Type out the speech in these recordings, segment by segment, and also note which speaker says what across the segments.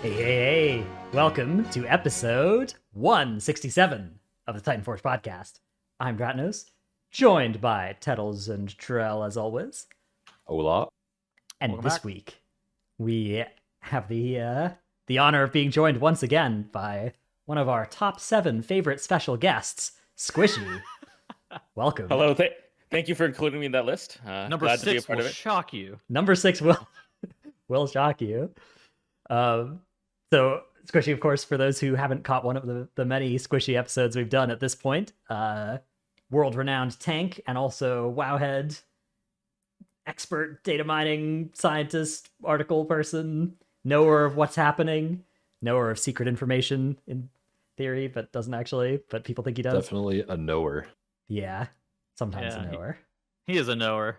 Speaker 1: Hey, welcome to episode 167 of the Titanforge podcast. I'm Dratnos, joined by Tettles and Trell as always.
Speaker 2: Hola.
Speaker 1: And
Speaker 3: Welcome
Speaker 1: this
Speaker 3: back.
Speaker 1: week, we have the honor of being joined once again by one of our top 7 favorite special guests, Squishei. Welcome.
Speaker 4: Hello, thank you for including me in that list.
Speaker 3: Number
Speaker 4: Glad to be a
Speaker 3: 6
Speaker 4: part
Speaker 3: will
Speaker 4: of it.
Speaker 3: shock you.
Speaker 1: Number 6 will shock you. So Squishei, of course, for those who haven't caught one of the many Squishei episodes we've done at this point, world-renowned tank and also Wowhead expert data mining scientist, article person, knower of what's happening, knower of secret information in theory, but doesn't actually, but people think he does.
Speaker 2: Definitely a knower.
Speaker 1: Yeah, sometimes
Speaker 3: Yeah,
Speaker 1: a knower.
Speaker 3: He is a knower.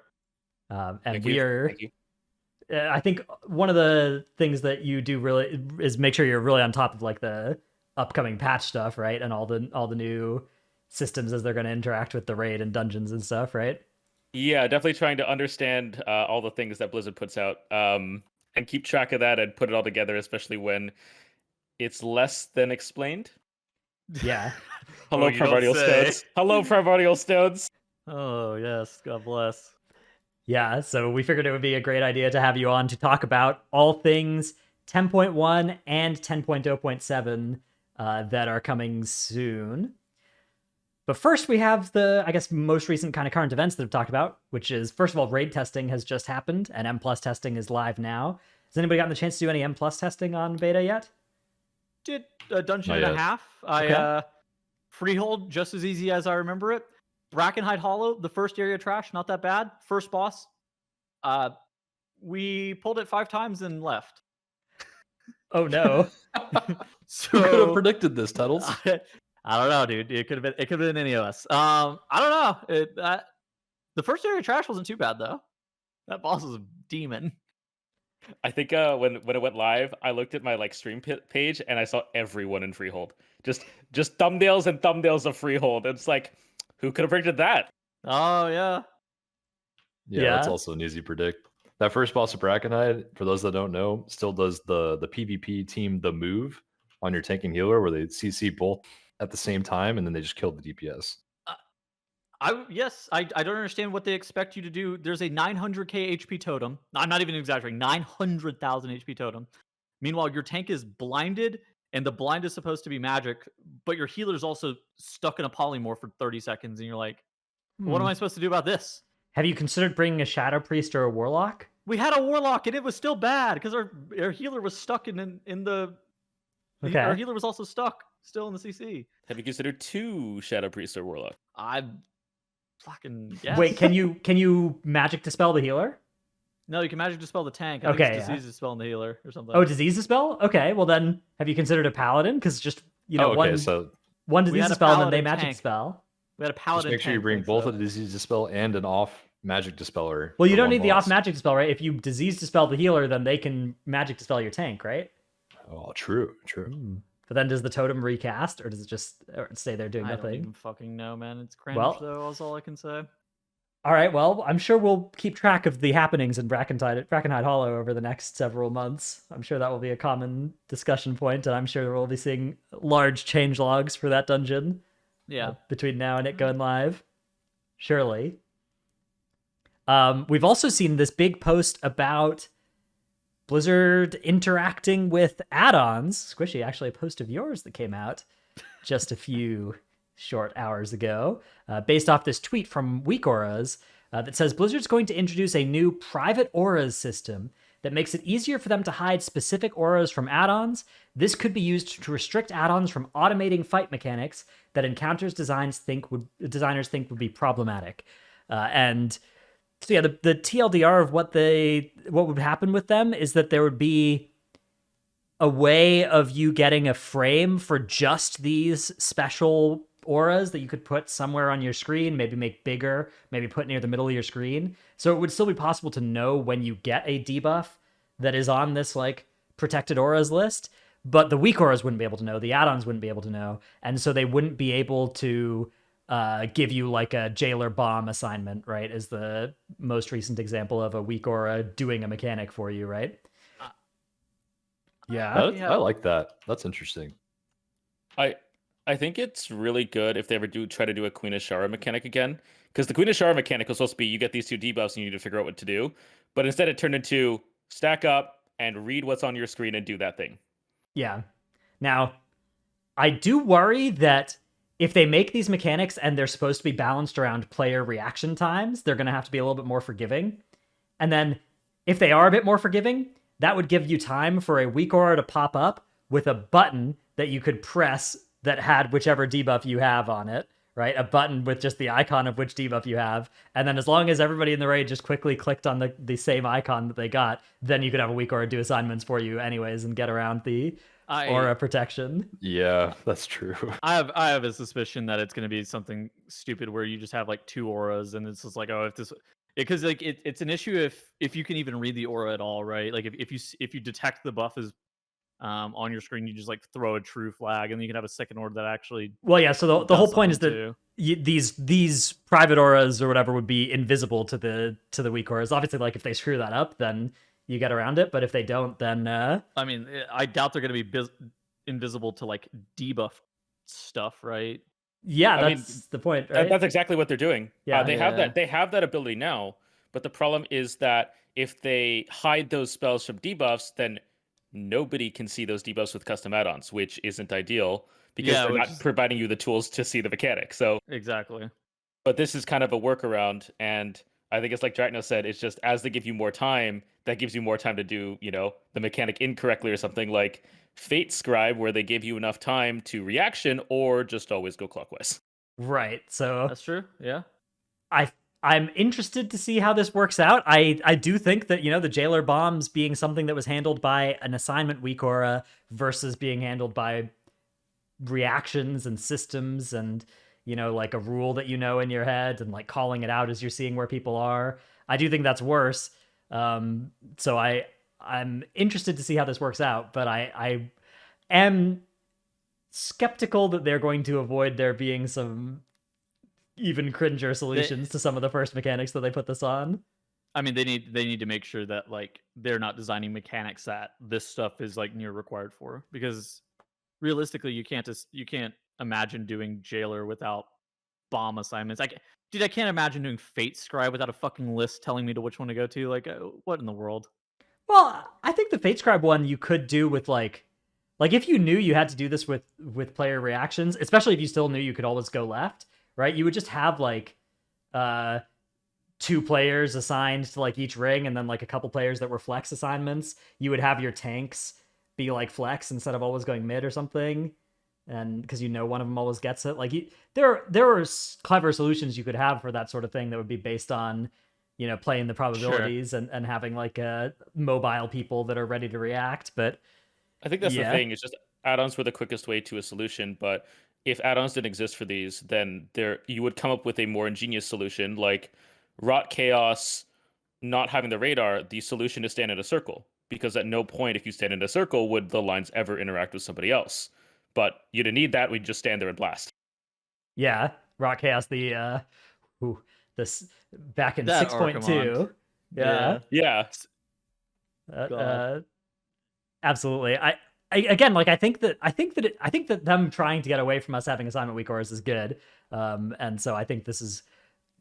Speaker 1: And
Speaker 4: Thank
Speaker 1: we
Speaker 4: you.
Speaker 1: are...
Speaker 4: Thank you.
Speaker 1: I think one of the things that you do really is make sure you're really on top of like the upcoming patch stuff, right? And all the new systems as they're going to interact with the raid and dungeons and stuff, right?
Speaker 4: Yeah, definitely trying to understand all the things that Blizzard puts out, and keep track of that and put it all together, especially when it's less than explained.
Speaker 1: Yeah.
Speaker 4: Hello,
Speaker 3: you don't
Speaker 4: Primordial
Speaker 3: say.
Speaker 4: Stones. Hello, Primordial Stones.
Speaker 3: Oh, yes. God bless.
Speaker 1: Yeah, so we figured it would be a great idea to have you on to talk about all things 10.1 and 10.0.7 that are coming soon. But first, we have the, I guess, most recent kind of current events that we've talked about, which is, first of all, raid testing has just happened, and M Plus testing is live now. Has anybody gotten the chance to do any M Plus testing on beta yet?
Speaker 3: Did a dungeon
Speaker 2: Not
Speaker 3: and a
Speaker 2: yet.
Speaker 3: half.
Speaker 1: Okay.
Speaker 3: I freehold just as easy as I remember it. Brackenhide Hollow, the first area trash, not that bad. First boss. We pulled it 5 times and left.
Speaker 1: Oh, no.
Speaker 2: Who could have
Speaker 3: So
Speaker 2: predicted this, Tuttles?
Speaker 3: I don't know, dude. It could have been any of us. I don't know. The first area trash wasn't too bad though. That boss was a demon.
Speaker 4: I think when it went live, I looked at my stream page and I saw everyone in Freehold. Just thumbnails and thumbnails of Freehold. It's like, who could have predicted that?
Speaker 3: Oh yeah.
Speaker 2: Yeah, that's
Speaker 1: Yeah.
Speaker 2: also an easy predict. That first boss of Brackenhide, for those that don't know, still does the PvP team the move on your tank and healer where they CC both at the same time and then they just kill the DPS.
Speaker 3: I don't understand what they expect you to do. There's a 900k HP totem. I'm not even exaggerating. 900,000 HP totem. Meanwhile, your tank is blinded, and the blind is supposed to be magic, but your healer's also stuck in a polymorph for 30 seconds, and you're like, what am I supposed to do about this?
Speaker 1: Have you considered bringing a Shadow Priest or a Warlock?
Speaker 3: We had a warlock, and it was still bad because our healer was stuck in the.
Speaker 1: Okay.
Speaker 3: Our healer was also stuck still in the CC.
Speaker 4: Have you considered 2 Shadow Priest or Warlock?
Speaker 3: I fucking guess.
Speaker 1: Wait, can you magic dispel the healer?
Speaker 3: No, you can magic dispel the tank. I think
Speaker 1: Okay,
Speaker 3: it's
Speaker 1: yeah.
Speaker 3: disease dispel the healer or something.
Speaker 1: Oh, disease dispel? Okay, well then, have you considered a paladin? Because just,
Speaker 2: okay, so
Speaker 1: one
Speaker 3: We
Speaker 1: disease
Speaker 3: had a
Speaker 1: dispel and then they
Speaker 3: paladin
Speaker 1: magic
Speaker 3: tank.
Speaker 1: dispel.
Speaker 3: We had a
Speaker 2: just
Speaker 3: paladin.
Speaker 2: make sure you
Speaker 3: tank
Speaker 2: bring
Speaker 3: thing,
Speaker 2: both
Speaker 3: so-
Speaker 2: a disease dispel and an off magic dispeller.
Speaker 1: Well, you
Speaker 2: for
Speaker 1: don't
Speaker 2: one
Speaker 1: need the
Speaker 2: boss.
Speaker 1: off magic dispel, right? If you disease dispel the healer, then they can magic dispel your tank, right?
Speaker 2: Oh, true.
Speaker 1: But then does the totem recast, or does it just stay there doing
Speaker 3: I don't
Speaker 1: nothing?
Speaker 3: even fucking know, man. It's cringe,
Speaker 1: Well-
Speaker 3: though. That's all I can say.
Speaker 1: All right, well, I'm sure we'll keep track of the happenings in Brackenhide Hollow over the next several months. I'm sure that will be a common discussion point, and I'm sure we'll be seeing large change logs for that dungeon
Speaker 3: Yeah.
Speaker 1: between now and it going live. Surely. We've also seen this big post about Blizzard interacting with add-ons. Squishei, actually a post of yours that came out just a few short hours ago, based off this tweet from Weak Auras that says Blizzard's going to introduce a new private auras system that makes it easier for them to hide specific auras from add-ons. This could be used to restrict add-ons from automating fight mechanics that designers think would be problematic. And so yeah, the TLDR of what would happen with them is that there would be a way of you getting a frame for just these special auras that you could put somewhere on your screen, maybe make bigger, maybe put near the middle of your screen. So it would still be possible to know when you get a debuff that is on this like protected auras list, but the weak auras wouldn't be able to know, the add-ons wouldn't be able to know, and so they wouldn't be able to give you like a jailer bomb assignment, right? Is the most recent example of a weak aura doing a mechanic for you, right? Yeah.
Speaker 2: I like that. That's interesting.
Speaker 4: I think it's really good if they ever do try to do a Queen of Shara mechanic again, because the Queen of Shara mechanic was supposed to be you get these 2 debuffs and you need to figure out what to do, but instead it turned into stack up and read what's on your screen and do that thing.
Speaker 1: Yeah. Now, I do worry that if they make these mechanics and they're supposed to be balanced around player reaction times, they're going to have to be a little bit more forgiving. And then if they are a bit more forgiving, that would give you time for a weak aura to pop up with a button that you could press that had whichever debuff you have on it, right? A button with just the icon of which debuff you have. And then as long as everybody in the raid just quickly clicked on the same icon that they got, then you could have a weak aura do assignments for you anyways and get around the aura protection.
Speaker 2: Yeah, that's true.
Speaker 3: I have a suspicion that it's going to be something stupid where you just have like 2 auras and it's just like, oh, if this, because like it's an issue if you can even read the aura at all, right? Like if you detect the buff is on your screen, you just like throw a true flag and you can have a second aura that actually.
Speaker 1: Well, yeah. So the whole point is that
Speaker 3: too.
Speaker 1: These private auras or whatever would be invisible to the weak auras. Obviously, like if they screw that up, then you get around it. But if they don't, then
Speaker 3: I mean, I doubt they're going to be invisible to like debuff stuff, right?
Speaker 1: Yeah, that's the point, right?
Speaker 4: That's exactly what they're doing.
Speaker 1: Yeah,
Speaker 4: they have that. They have that ability now, but the problem is that if they hide those spells from debuffs, then nobody can see those debuffs with custom add-ons, which isn't ideal because they're not providing you the tools to see the mechanic. So
Speaker 3: exactly.
Speaker 4: But this is kind of a workaround, and I think it's like Drachno said, it's just as they give you more time, that gives you more time to do, the mechanic incorrectly or something like Fate Scribe, where they give you enough time to reaction or just always go clockwise.
Speaker 1: Right. So
Speaker 3: that's true. Yeah.
Speaker 1: I'm interested to see how this works out. I do think that, the jailer bombs being something that was handled by an assignment weak aura versus being handled by reactions and systems and, like a rule that in your head and like calling it out as you're seeing where people are. I do think that's worse. So I'm interested to see how this works out, but I am skeptical that they're going to avoid there being some even cringer solutions to some of the first mechanics that they put this on.
Speaker 3: I mean, they need to make sure that like they're not designing mechanics that this stuff is like near required for, because realistically you can't imagine doing jailer without bomb assignments. Dude, I can't imagine doing Fate Scribe without a fucking list telling me to which one to go to. Like, what in the world?
Speaker 1: Well, I think the Fate Scribe one you could do with like if you knew you had to do this with player reactions, especially if you still knew you could always go left, right? You would just have like 2 players assigned to like each ring and then like a couple players that were flex assignments. You would have your tanks be like flex instead of always going mid or something. And because one of them always gets it. Like there are clever solutions you could have for that sort of thing that would be based on, playing the probabilities and having like mobile people that are ready to react. But
Speaker 4: I think that's the thing. It's just add-ons were the quickest way to a solution. But if add-ons didn't exist for these, then you would come up with a more ingenious solution, like Rot Chaos not having the radar. The solution is stand in a circle, because at no point if you stand in a circle would the lines ever interact with somebody else. But you didn't need that. We'd just stand there and blast.
Speaker 1: Yeah, Rot Chaos. This back in 6.2.
Speaker 4: Yeah.
Speaker 1: Absolutely. I again, like I think that them trying to get away from us having assignment weak auras is good. And so I think this is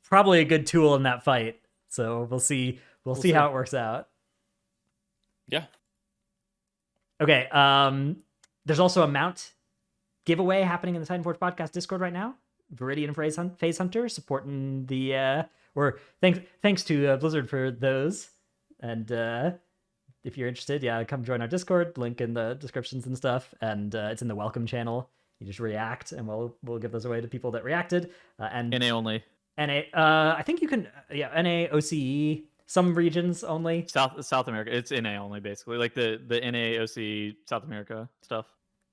Speaker 1: probably a good tool in that fight. So we'll see how it works out.
Speaker 4: Yeah.
Speaker 1: Okay. There's also a mount giveaway happening in the Titanforge podcast Discord right now. Viridian Phase Hunter supporting the or thanks to Blizzard for those. And if you're interested, come join our Discord. Link in the descriptions and stuff. And it's in the welcome channel. You just react, and we'll give those away to people that reacted. And
Speaker 3: NA only.
Speaker 1: NA. I think you can. NA, OCE. Some regions only.
Speaker 3: South America. It's NA only, basically. Like the NA, OCE, South America stuff.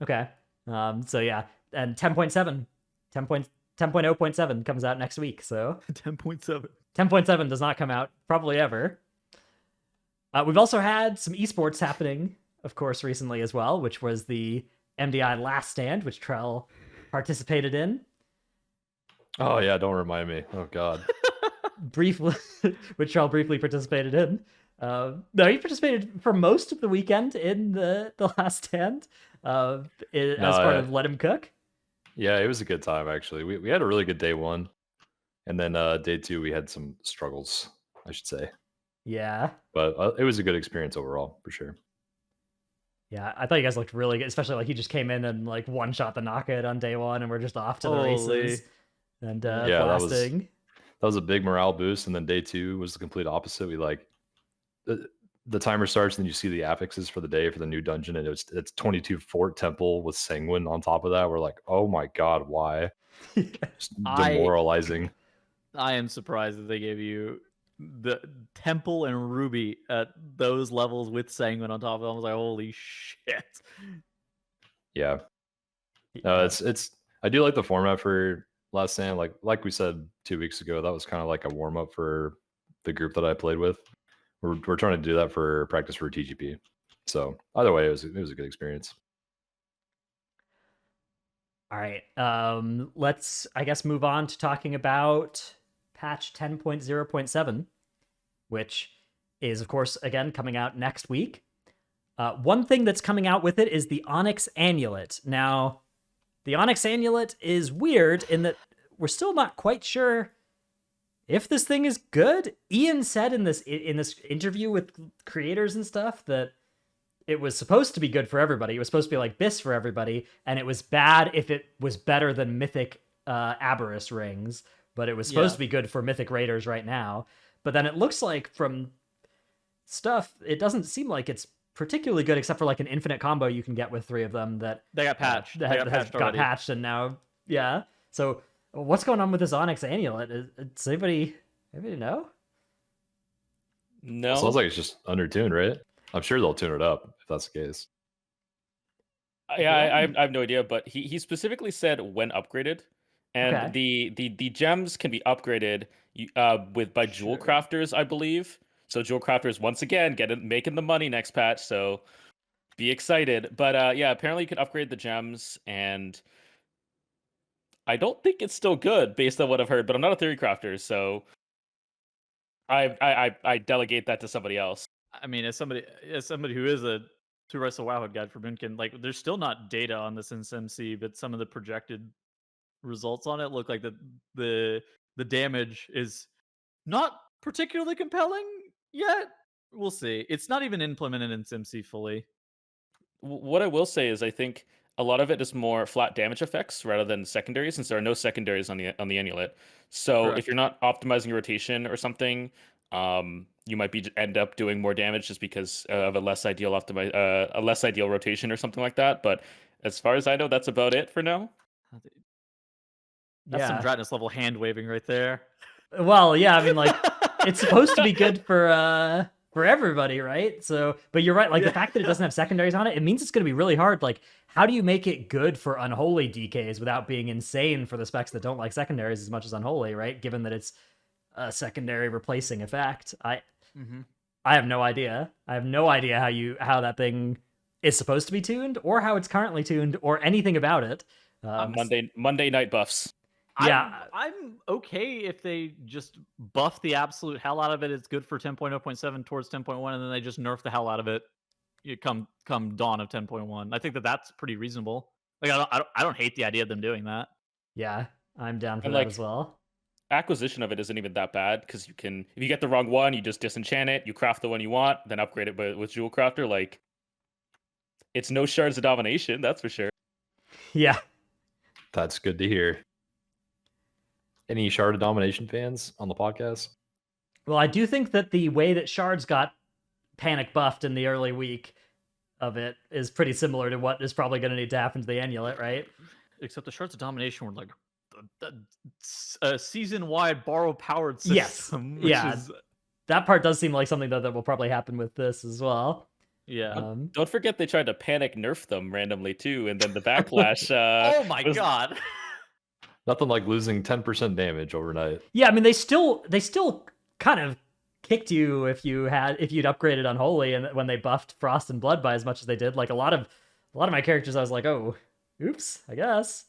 Speaker 1: Okay. So yeah, and 10.7, 10.0.7 comes out next week. So
Speaker 3: 10.7.
Speaker 1: 10.7 does not come out probably ever. We've also had some esports happening, of course, recently as well, which was the MDI Last Stand, which Trell participated in.
Speaker 2: Oh yeah, don't remind me. Oh god.
Speaker 1: Which Trell briefly participated in. No, he participated for most of the weekend in the Last Stand as part of Let Him Cook.
Speaker 2: Yeah, it was a good time actually. We had a really good day 1, and then day 2 we had some struggles, I should say.
Speaker 1: Yeah.
Speaker 2: But it was a good experience overall, for sure.
Speaker 1: Yeah, I thought you guys looked really good, especially like he just came in and like one shot the knockout on day 1, and we're just off to the races and
Speaker 2: Yeah,
Speaker 1: blasting.
Speaker 2: That was a big morale boost. And then day 2 was the complete opposite. We like the timer starts, and then you see the affixes for the day for the new dungeon, and it's 22 Fort Temple with Sanguine on top of that. We're like, oh my god, why? Just demoralizing.
Speaker 3: I am surprised that they gave you the Temple and Ruby at those levels with Sanguine on top of them. I was like, holy shit.
Speaker 2: Yeah. It's I do like the format for Last Stand. Like we said 2 weeks ago, that was kind of like a warm up for the group that I played with. We're trying to do that for practice for TGP. So either way, it was a good experience.
Speaker 1: All right. Let's, I guess, move on to talking about patch 10.0.7, which is, of course, again, coming out next week. One thing that's coming out with it is the Onyx Amulet. Now, the Onyx Amulet is weird in that we're still not quite sure if this thing is good. Ian said in this interview with creators and stuff that it was supposed to be good for everybody. It was supposed to be like BIS for everybody, and it was bad if it was better than Mythic Aberrus rings, but it was supposed to be good for Mythic Raiders right now. But then it looks like from stuff, it doesn't seem like it's particularly good, except for like an infinite combo you can get with 3 of them that
Speaker 3: they got patched.
Speaker 1: Got patched, and now So what's going on with this Onyx Amulet? Does anybody know?
Speaker 4: No,
Speaker 2: it sounds like it's just undertuned, right? I'm sure they'll tune it up if that's the case.
Speaker 4: Yeah, I have no idea, but he specifically said when upgraded, and
Speaker 1: Okay.
Speaker 4: the gems can be upgraded by jewel crafters, I believe. So jewel crafters once again making the money next patch. So be excited. But yeah, apparently you can upgrade the gems, and I don't think it's still good based on what I've heard. But I'm not a theory crafter, so I delegate that to somebody else.
Speaker 3: I mean, as somebody who is a Two Wrestle Wowhead guide for Minkin, like there's still not data on this in SimC, but some of the projected results on it look like the damage is not particularly compelling yet. We'll see. It's not even implemented in SimC fully.
Speaker 4: What I will say is I think a lot of it is more flat damage effects rather than secondaries, since there are no secondaries on the amulet. So
Speaker 3: Correct.
Speaker 4: if you're not optimizing your rotation or something, you might end up doing more damage just because of a less ideal rotation or something like that. But as far as I know, that's about it for now.
Speaker 3: That's some Dratnus level hand waving right there.
Speaker 1: Well, yeah, I mean, like, it's supposed to be good for everybody, right? So, but you're right. Like the fact that it doesn't have secondaries on it, it means it's going to be really hard. Like, how do you make it good for Unholy DKs without being insane for the specs that don't like secondaries as much as Unholy, right? Given that it's a secondary replacing effect. I have no idea. I have no idea how that thing is supposed to be tuned, or how it's currently tuned, or anything about it.
Speaker 4: Monday night buffs.
Speaker 1: Yeah,
Speaker 3: I'm okay if they just buff the absolute hell out of it. It's good for 10.0.7 towards 10.1, and then they just nerf the hell out of it. You come dawn of 10.1. I think that's pretty reasonable. Like I don't hate the idea of them doing that.
Speaker 1: Yeah, I'm down for
Speaker 4: And
Speaker 1: that as well.
Speaker 4: Acquisition of it isn't even that bad because you can, if you get the wrong one, you just disenchant it, you craft the one you want, then upgrade it with Jewel Crafter. Like, it's no shards of domination, that's for sure.
Speaker 1: Yeah,
Speaker 2: that's good to hear. Any Shard of Domination fans on the podcast?
Speaker 1: Well, I do think that the way that Shards got panic buffed in the early week of it is pretty similar to what is probably going to need to happen to the Amulet, right?
Speaker 3: Except the Shards of Domination were like a season-wide borrow-powered system.
Speaker 1: Yes. That part does seem like something that will probably happen with this as well.
Speaker 3: Yeah.
Speaker 4: Don't forget they tried to panic nerf them randomly too, and then the backlash.
Speaker 3: Oh my god.
Speaker 2: Nothing like losing 10% damage overnight.
Speaker 1: Yeah, I mean they still kind of kicked you if you'd upgraded Unholy, and when they buffed Frost and Blood by as much as they did. Like a lot of my characters, I was like, oh, oops, I guess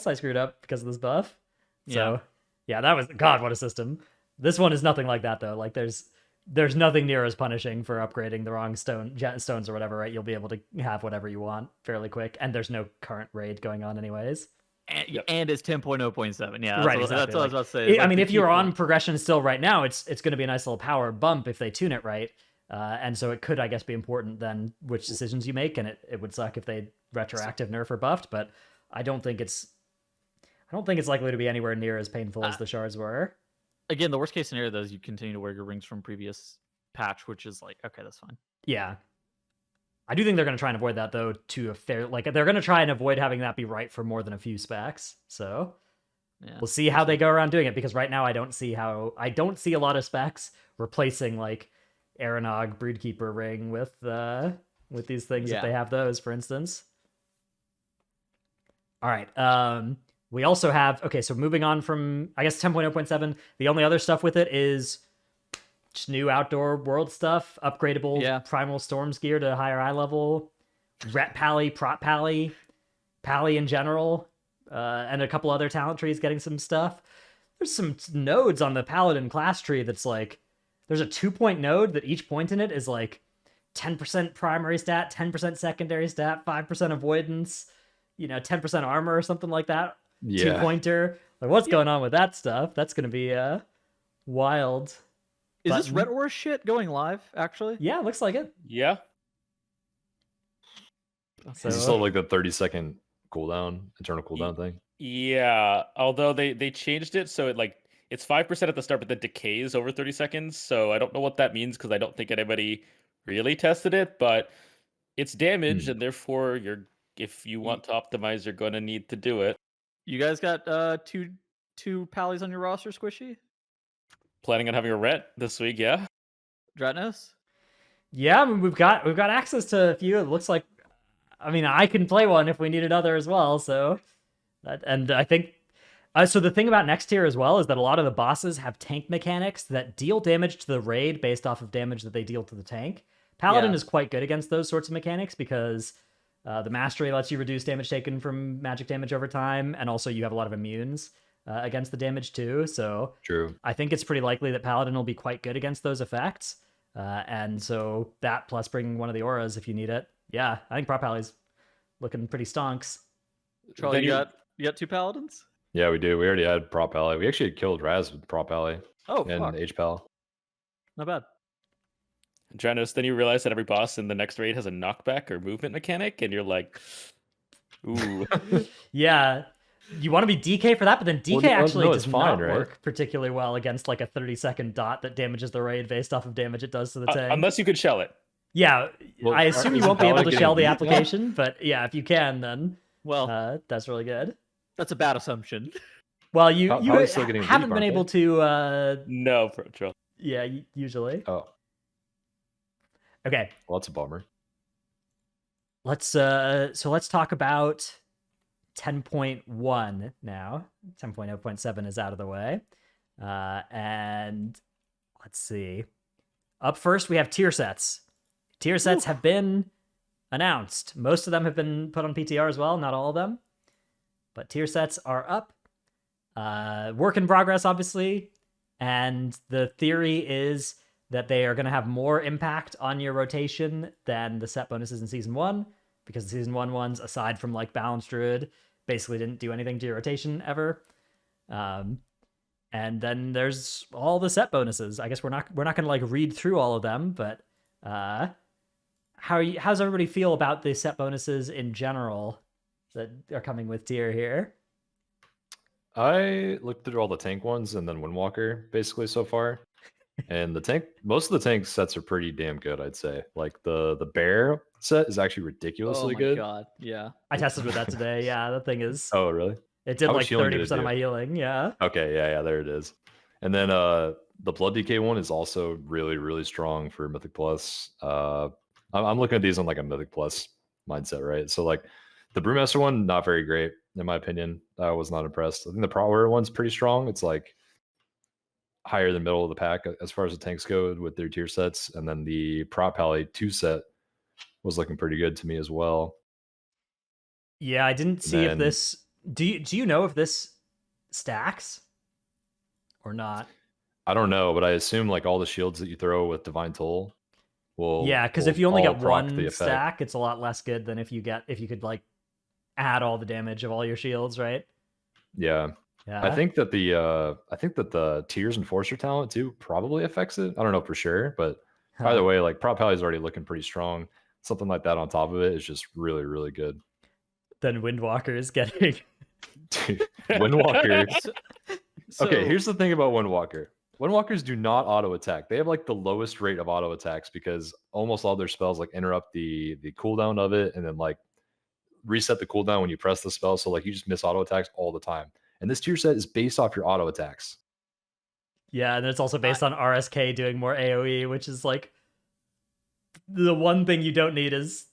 Speaker 1: I screwed up because of this buff. So yeah, that was, God, what a system. This one is nothing like that though. Like there's there's nothing near as punishing for upgrading the wrong stones or whatever, right? You'll be able to have whatever you want fairly quick, and there's no current raid going on anyways.
Speaker 3: And it's 10.0.7. Yeah,
Speaker 1: right,
Speaker 3: that's
Speaker 1: exactly.
Speaker 3: what I was about to say.
Speaker 1: I mean, if you're on progression still right now, it's going to be a nice little power bump if they tune it right. And so it could, I guess, be important then which decisions you make, and it would suck if they retroactive nerf or buffed, but I don't think it's likely to be anywhere near as painful as the shards were.
Speaker 3: Again, the worst case scenario though is you continue to wear your rings from previous patch, which is like, okay, that's fine.
Speaker 1: Yeah. I do think they're going to try and avoid that though to a fair, like they're going to try and avoid having that be right for more than a few specs. So we'll see how they go around doing it, because right now I don't see a lot of specs replacing like Aranog Broodkeeper ring with these things if they have those, for instance. All right. We also have, okay, so moving on from, I guess, 10.0.7, the only other stuff with it is just new outdoor world stuff, upgradable Primal Storms gear to higher eye level, Ret Pally, Prot Pally, Pally in general, and a couple other talent trees getting some stuff. There's some nodes on the Paladin class tree that's like, there's a 2-point node that each point in it is like 10% primary stat, 10% secondary stat, 5% avoidance, 10% armor or something like that.
Speaker 2: Yeah.
Speaker 1: 2-pointer. Like, what's going on with that stuff? That's going to be wild.
Speaker 3: Is this Red Ore shit going live, actually?
Speaker 1: Yeah, looks like it.
Speaker 4: Yeah.
Speaker 2: So, is it still like the 30-second cooldown, internal cooldown thing?
Speaker 4: Yeah, although they changed it so it's 5% at the start, but then decays over 30 seconds. So I don't know what that means because I don't think anybody really tested it, but it's damage, and therefore if you want to optimize, you're going to need to do it.
Speaker 3: You guys got two Pallies on your roster, Squishy?
Speaker 4: Planning on having a Ret this week, yeah.
Speaker 3: Dratnos?
Speaker 1: Yeah, I mean, we've got access to a few. It looks like, I mean, I can play one if we need another as well. So, and I think, so the thing about next tier as well is that a lot of the bosses have tank mechanics that deal damage to the raid based off of damage that they deal to the tank. Paladin is quite good against those sorts of mechanics because the mastery lets you reduce damage taken from magic damage over time, and also you have a lot of immunes against the damage too. So
Speaker 2: true.
Speaker 1: I think it's pretty likely that Paladin will be quite good against those effects. And so that plus bringing one of the auras if you need it. Yeah, I think Prop Pally's looking pretty stonks.
Speaker 3: Charlie, you got two Paladins?
Speaker 2: Yeah, we do. We already had Prop Pally. We actually killed Raz with Prop Pally.
Speaker 3: Oh,
Speaker 2: and
Speaker 3: fuck.
Speaker 2: H-Pal.
Speaker 3: Not bad.
Speaker 4: Dranos, then you realize that every boss in the next raid has a knockback or movement mechanic, and you're like, ooh.
Speaker 1: Yeah. You want to be DK for that, but then DK does not work particularly well against like a 30-second dot that damages the raid based off of damage it does to the tank.
Speaker 4: Unless you could shell it.
Speaker 1: Yeah, well, I assume you won't be able to shell the application, but yeah, if you can, then that's really good.
Speaker 3: That's a bad assumption.
Speaker 1: Well, you haven't been able to...
Speaker 4: No, Pro.
Speaker 1: Yeah, usually.
Speaker 2: Oh.
Speaker 1: Okay.
Speaker 2: Well, that's a bummer.
Speaker 1: Let's talk about 10.1 now. 10.0.7 is out of the way. And let's see. Up first, we have tier sets. Tier sets have been announced. Most of them have been put on PTR as well, not all of them. But tier sets are up. Work in progress, obviously. And the theory is that they are going to have more impact on your rotation than the set bonuses in Season 1, because the Season 1 ones, aside from like Balanced Druid, basically didn't do anything to your rotation ever. And then there's all the set bonuses. I guess we're not going to like read through all of them, but how's everybody feel about the set bonuses in general that are coming with tier here?
Speaker 2: I looked through all the tank ones and then Windwalker basically so far. And most of the tank sets are pretty damn good, I'd say. Like the bear set is actually ridiculously good.
Speaker 3: Oh my god, yeah.
Speaker 1: I tested with that today. Yeah, that thing is.
Speaker 2: Oh really?
Speaker 1: It did like 30% of my healing. Yeah.
Speaker 2: Okay, yeah, there it is. And then the Blood DK one is also really, really strong for Mythic Plus. I'm looking at these on like a Mythic Plus mindset, right? So like the Brewmaster one, not very great in my opinion. I was not impressed. I think the Prowler one's pretty strong. It's like higher than middle of the pack as far as the tanks go with their tier sets. And then the Prop Pally 2 set was looking pretty good to me as well.
Speaker 1: Yeah, I didn't see if this... Do you know if this stacks or not?
Speaker 2: I don't know, but I assume like all the shields that you throw with Divine Toll will
Speaker 1: because if you only
Speaker 2: all
Speaker 1: get
Speaker 2: proc the
Speaker 1: one
Speaker 2: effect.
Speaker 1: stack, it's a lot less good than if you could like add all the damage of all your shields, right?
Speaker 2: Yeah.
Speaker 1: Yeah.
Speaker 2: I think that the Tears Enforcer talent too probably affects it. I don't know for sure, but either way, like Prop Pally is already looking pretty strong. Something like that on top of it is just really, really good.
Speaker 1: Then Windwalker is getting
Speaker 2: Dude, Windwalker.
Speaker 3: So,
Speaker 2: Okay, here's the thing about Windwalker. Windwalkers do not auto attack. They have like the lowest rate of auto attacks because almost all their spells like interrupt the cooldown of it and then like reset the cooldown when you press the spell. So like you just miss auto attacks all the time. And this tier set is based off your auto attacks.
Speaker 1: Yeah, and it's also based on RSK doing more AoE, which is like the one thing you don't need is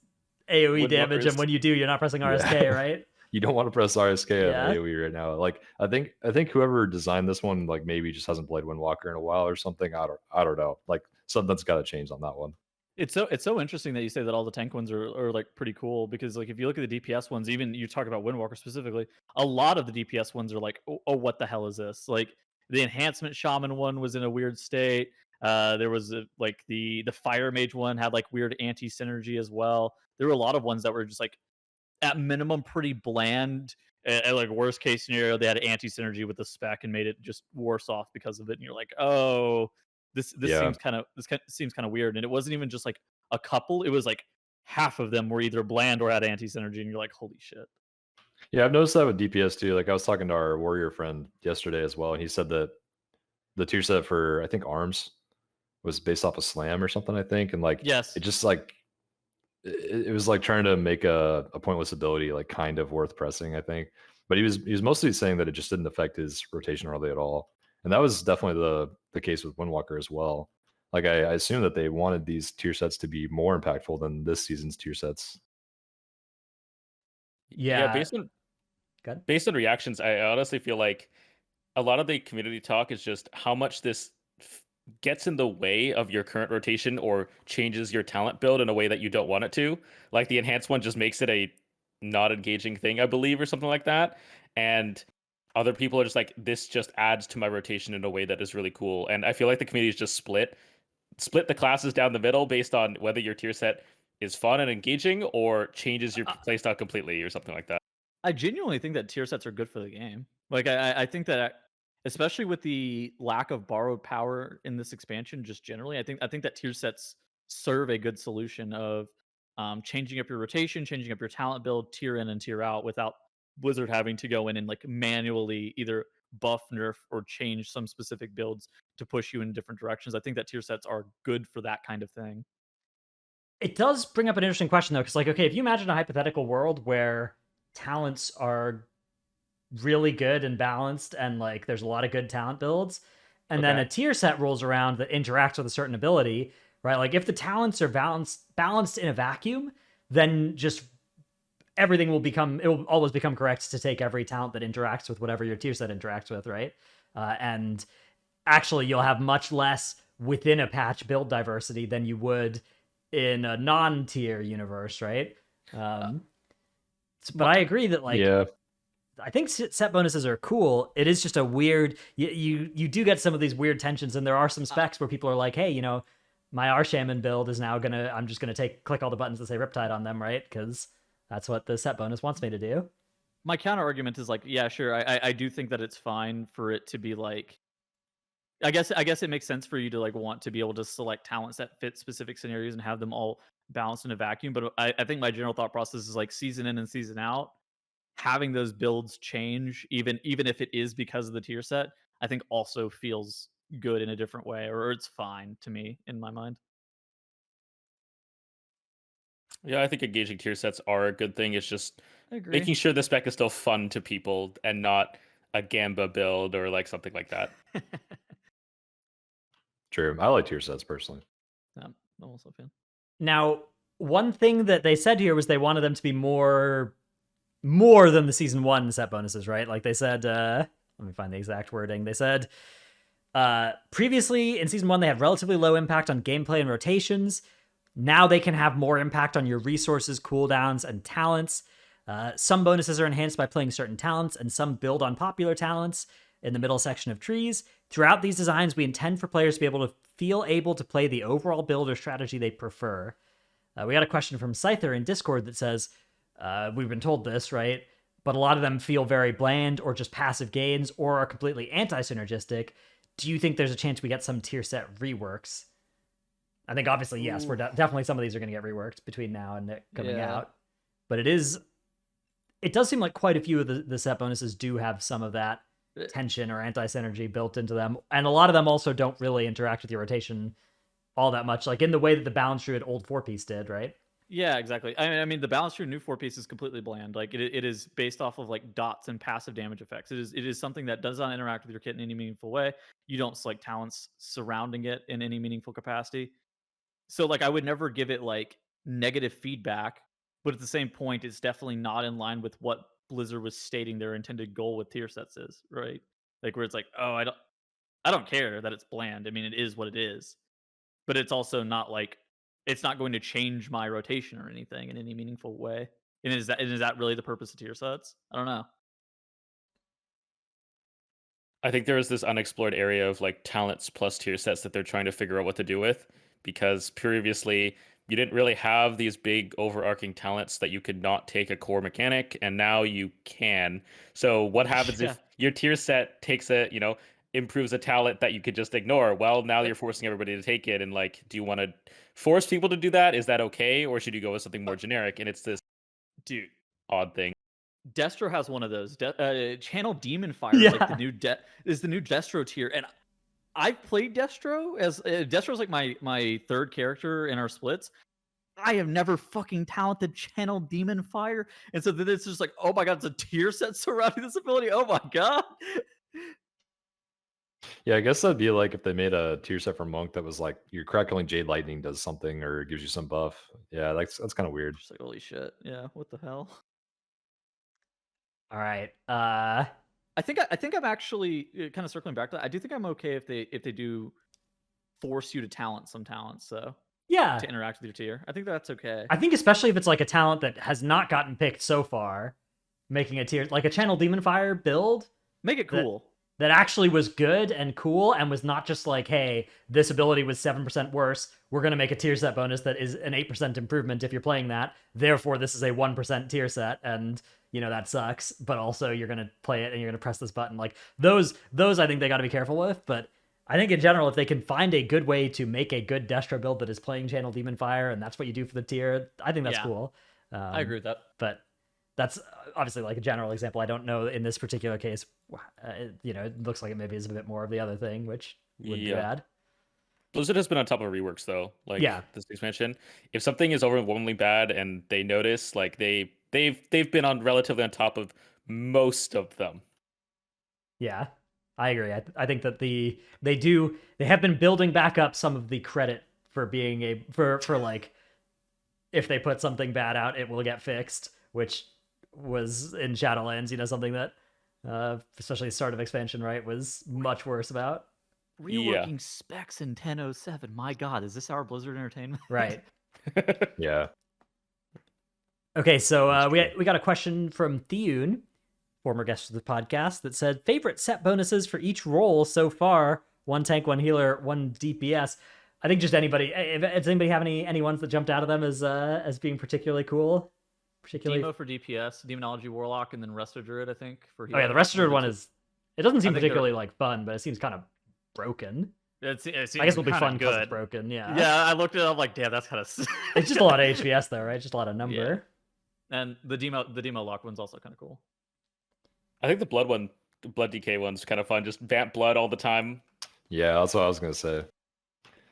Speaker 1: AoE damage, and when you do, you're not pressing RSK, right?
Speaker 2: You don't want to press RSK
Speaker 1: Yeah.
Speaker 2: on AoE right now. Like I think whoever designed this one like maybe just hasn't played Windwalker in a while or something. I don't know. Like something's got to change on that one.
Speaker 3: it's so interesting that you say that all the tank ones are like pretty cool, because like if you look at the DPS ones, even you talk about Windwalker specifically, a lot of the DPS ones are like, oh what the hell is this? Like the enhancement shaman one was in a weird state. There was like the fire mage one had like weird anti synergy as well. There were a lot of ones that were just like at minimum pretty bland. At like worst case scenario, they had anti synergy with the spec and made it just worse off because of it. And you're like, oh, this
Speaker 2: Yeah.
Speaker 3: seems kind of weird. And it wasn't even just like a couple; it was like half of them were either bland or had anti synergy. And you're like, holy shit.
Speaker 2: Yeah, I've noticed that with DPS too. Like I was talking to our warrior friend yesterday as well, and he said that the tier set for I think arms was based off a slam or something. I think, and like
Speaker 3: Yes,
Speaker 2: it just like it was like trying to make a pointless ability like kind of worth pressing. I think, but he was mostly saying that it just didn't affect his rotation hardly at all, and that was definitely the case with Windwalker as well. Like I assume that they wanted these tier sets to be more impactful than this season's tier sets.
Speaker 1: Yeah.
Speaker 4: Based on reactions, I honestly feel like a lot of the community talk is just how much this gets in the way of your current rotation or changes your talent build in a way that you don't want it to. Like the enhanced one just makes it a not engaging thing, I believe, or something like that. And other people are just like, this just adds to my rotation in a way that is really cool. And I feel like the community is just split the classes down the middle based on whether your tier set is fun and engaging or changes your playstyle completely or something like that.
Speaker 3: I genuinely think that tier sets are good for the game. Like I think that, especially with the lack of borrowed power in this expansion, just generally, I think that tier sets serve a good solution of changing up your rotation, changing up your talent build, tier in and tier out, without Blizzard having to go in and like manually either buff, nerf, or change some specific builds to push you in different directions. I think that tier sets are good for that kind of thing.
Speaker 1: It does bring up an interesting question though, because like, okay, if you imagine a hypothetical world where talents are really good and balanced, and like there's a lot of good talent builds, and then a tier set rolls around that interacts with a certain ability, right? Like if the talents are balanced in a vacuum, then just everything it will always become correct to take every talent that interacts with whatever your tier set interacts with, right? And actually, you'll have much less within a patch build diversity than you would in a non-tier universe, right? But I agree that like,
Speaker 2: yeah.
Speaker 1: I think set bonuses are cool. It is just a weird. You do get some of these weird tensions, and there are some specs where people are like, hey, my R-Shaman build is now I'm just gonna click all the buttons that say Riptide on them, right? Because that's what the set bonus wants me to do.
Speaker 3: My counter argument is like, yeah, sure. I do think that it's fine for it to be like, I guess it makes sense for you to like want to be able to select talents that fit specific scenarios and have them all balanced in a vacuum. But I think my general thought process is like season in and season out, having those builds change, even if it is because of the tier set, I think also feels good in a different way, or it's fine to me in my mind.
Speaker 4: Yeah, I think engaging tier sets are a good thing. It's just
Speaker 3: I agree.
Speaker 4: making sure the spec is still fun to people and not a Gamba build or like something like that.
Speaker 2: True. I like tier sets personally.
Speaker 3: Yeah, I'm also a fan.
Speaker 1: Now, one thing that they said here was they wanted them to be more than the season 1 set bonuses, right? Like they said, let me find the exact wording. They said, previously in season 1, they had relatively low impact on gameplay and rotations. Now they can have more impact on your resources, cooldowns, and talents. Some bonuses are enhanced by playing certain talents, and some build on popular talents. in the middle section of trees. Throughout these designs, we intend for players to be able to feel able to play the overall build or strategy they prefer. We got a question from Scyther in Discord that says, we've been told this, right? But a lot of them feel very bland or just passive gains or are completely anti-synergistic. Do you think there's a chance we get some tier set reworks? I think obviously, yes, we're definitely some of these are going to get reworked between now and it coming out. But it does seem like quite a few of the set bonuses do have some of that tension or anti-synergy built into them. And a lot of them also don't really interact with your rotation all that much, like in the way that the balance druid old 4-piece did, right?
Speaker 3: Yeah, exactly. I mean, the balance druid new 4-piece is completely bland. Like it is based off of like dots and passive damage effects. It is something that does not interact with your kit in any meaningful way. You don't select talents surrounding it in any meaningful capacity. So like I would never give it like negative feedback, but at the same point, it's definitely not in line with what Blizzard was stating their intended goal with tier sets is, right? Like where it's like, oh, I don't care that it's bland. I mean, it is what it is. But it's also not like it's not going to change my rotation or anything in any meaningful way. And is that really the purpose of tier sets? I don't know.
Speaker 4: I think there is this unexplored area of like talents plus tier sets that they're trying to figure out what to do with, because previously you didn't really have these big overarching talents that you could not take a core mechanic, and now you can. So what happens if your tier set takes improves a talent that you could just ignore? Well, now you're forcing everybody to take it, and like, do you want to force people to do that? Is that okay, or should you go with something more generic? And it's this odd thing.
Speaker 3: Destro has one of those. Channel Demon Fire is like the new Destro tier, and I've played Destro as Destro's like my third character in our splits. I have never fucking talented Channel Demon Fire, and so then it's just like, oh my god, it's a tier set surrounding this ability. Oh my god.
Speaker 2: Yeah, I guess that'd be like if they made a tier set for Monk that was like your crackling Jade Lightning does something or gives you some buff. Yeah, that's kind of weird.
Speaker 3: Just like, holy shit. Yeah, what the hell?
Speaker 1: All right.
Speaker 3: I think I'm actually kind of circling back to that. I do think I'm okay if they do force you to talent some talents, so
Speaker 1: yeah,
Speaker 3: to interact with your tier. I think that's okay.
Speaker 1: I think especially if it's like a talent that has not gotten picked so far, making a tier like a Channel Demon Fire build,
Speaker 3: make it cool.
Speaker 1: That actually was good and cool and was not just like, hey, this ability was 7% worse. We're going to make a tier set bonus that is an 8% improvement if you're playing that. Therefore, this is a 1% tier set, and that sucks. But also, you're going to play it and you're going to press this button. Like those I think they got to be careful with. But I think in general, if they can find a good way to make a good Destro build that is playing Channel Demon Fire, and that's what you do for the tier, I think that's cool.
Speaker 3: I agree with that.
Speaker 1: But that's obviously like a general example. I don't know in this particular case. It looks like it maybe is a bit more of the other thing, which would be bad.
Speaker 4: Blizzard has been on top of reworks though. Like this expansion, if something is overwhelmingly bad and they notice, like they've been relatively on top of most of them.
Speaker 1: Yeah, I agree. I think that they have been building back up some of the credit for being for like if they put something bad out, it will get fixed, which was in Shadowlands, something that especially the start of expansion, right, was much worse about.
Speaker 3: Reworking specs in 10.07. My god, is this our Blizzard Entertainment?
Speaker 1: Right.
Speaker 2: Yeah.
Speaker 1: Okay, so we got a question from Thioun, former guest of the podcast, that said, favorite set bonuses for each role so far: 1 tank, 1 healer, 1 DPS. I think just anybody. Does anybody have any ones that jumped out of them as being particularly cool?
Speaker 3: Demo for DPS, Demonology Warlock, and then Resto Druid, I think. For healer.
Speaker 1: Oh yeah, the Resto Druid one is. It doesn't seem particularly like fun, but it seems kind of broken.
Speaker 3: It seems
Speaker 1: I guess it'll be fun because
Speaker 3: good.
Speaker 1: it's broken. Yeah.
Speaker 3: Yeah, I looked at it. I'm like, damn, that's kind of.
Speaker 1: It's just a lot of HVS though, right? Just a lot of number.
Speaker 3: Yeah. And the demo lock one's also kind of cool.
Speaker 4: I think the blood DK one's kind of fun. Just vamp blood all the time.
Speaker 2: Yeah, that's what I was gonna say.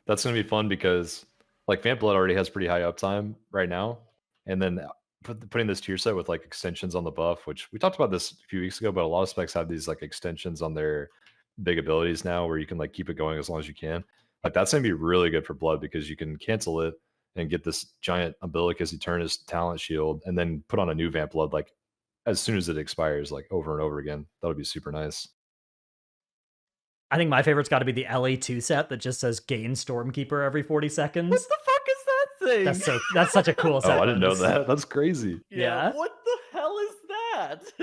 Speaker 2: That's gonna be fun because like vamp blood already has pretty high uptime right now, and then putting this tier set with like extensions on the buff, which we talked about this a few weeks ago, but a lot of specs have these like extensions on their big abilities now where you can like keep it going as long as you can. Like that's gonna be really good for blood because you can cancel it and get this giant Umbilicus Eternus talent shield and then put on a new vamp blood like as soon as it expires, like over and over again. That would be super nice.
Speaker 1: I think my favorite's got to be the LA2 set that just says gain Stormkeeper every 40 seconds.
Speaker 3: What the fuck is that thing?
Speaker 1: That's such a cool set.
Speaker 2: Oh, I didn't know that. That's crazy.
Speaker 1: Yeah.
Speaker 3: What the hell is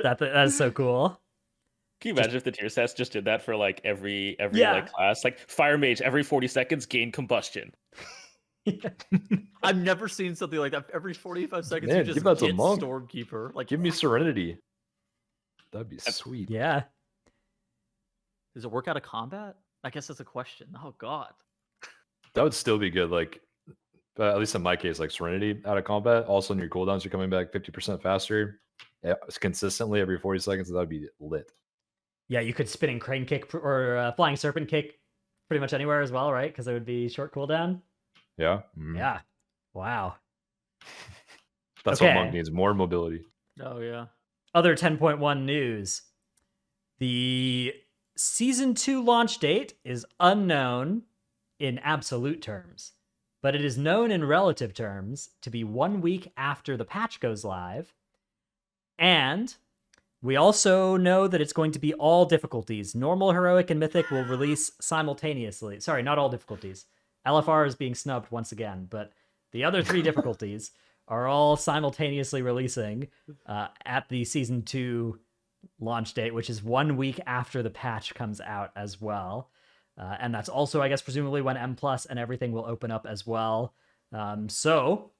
Speaker 3: that?
Speaker 1: That is so cool.
Speaker 4: Can you imagine if the tier sets just did that for like every
Speaker 1: Yeah.
Speaker 4: like class? Like Fire Mage every 40 seconds gain combustion.
Speaker 3: I've never seen something like that. Every 45 seconds,
Speaker 2: Man,
Speaker 3: you just
Speaker 2: give that to
Speaker 3: get
Speaker 2: Monk.
Speaker 3: Stormkeeper. Like,
Speaker 2: Give me Serenity. That'd be sweet.
Speaker 1: Yeah.
Speaker 3: does it work out of combat? I guess that's a question. Oh God.
Speaker 2: That would still be good. Like, at least in my case, like Serenity out of combat. Also, your cooldowns are coming back 50% faster. Yeah, consistently every 40 seconds. That would be lit.
Speaker 1: Yeah, you could spinning crane kick or flying serpent kick pretty much anywhere as well, right? Because it would be short cooldown.
Speaker 2: Yeah. Mhm.
Speaker 1: Yeah. Wow.
Speaker 2: That's what Monk
Speaker 1: Okay.
Speaker 2: needs, more mobility.
Speaker 3: Oh yeah.
Speaker 1: Other 10.1 news. The Season 2 launch date is unknown in absolute terms, but it is known in relative terms to be 1 week after the patch goes live. And we also know that it's going to be all difficulties. Normal, heroic, and mythic will release simultaneously. Sorry, not all difficulties. LFR is being snubbed once again, but the other 3 difficulties are all simultaneously releasing at the Season 2 launch date, which is 1 week after the patch comes out as well. And that's also, I guess, presumably when M+ and everything will open up as well. So,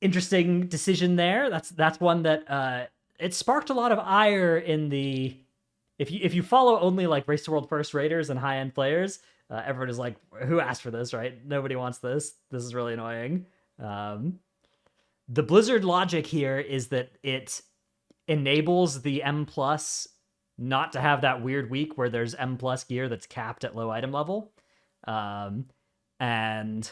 Speaker 1: interesting decision there. That's one that it sparked a lot of ire in the... If you follow only like Race to World First raiders and high-end players, everyone is like, who asked for this, right? Nobody wants this. This is really annoying. The Blizzard logic here is that it enables the M+ not to have that weird week where there's M+ gear that's capped at low item level. And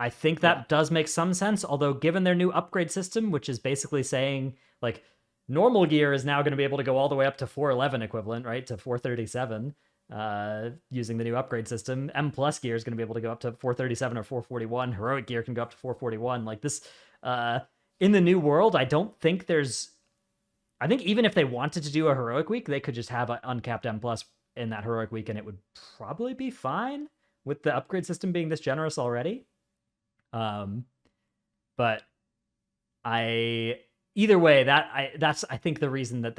Speaker 1: I think that does make some sense, although given their new upgrade system, which is basically saying, like, normal gear is now going to be able to go all the way up to 411 equivalent, right, to 437, using the new upgrade system. M+ gear is going to be able to go up to 437 or 441. Heroic gear can go up to 441. Like, this, in the new world, I don't think there's... I think even if they wanted to do a heroic week, they could just have an uncapped M+ in that heroic week, and it would probably be fine with the upgrade system being this generous already. But either way, that's I think the reason that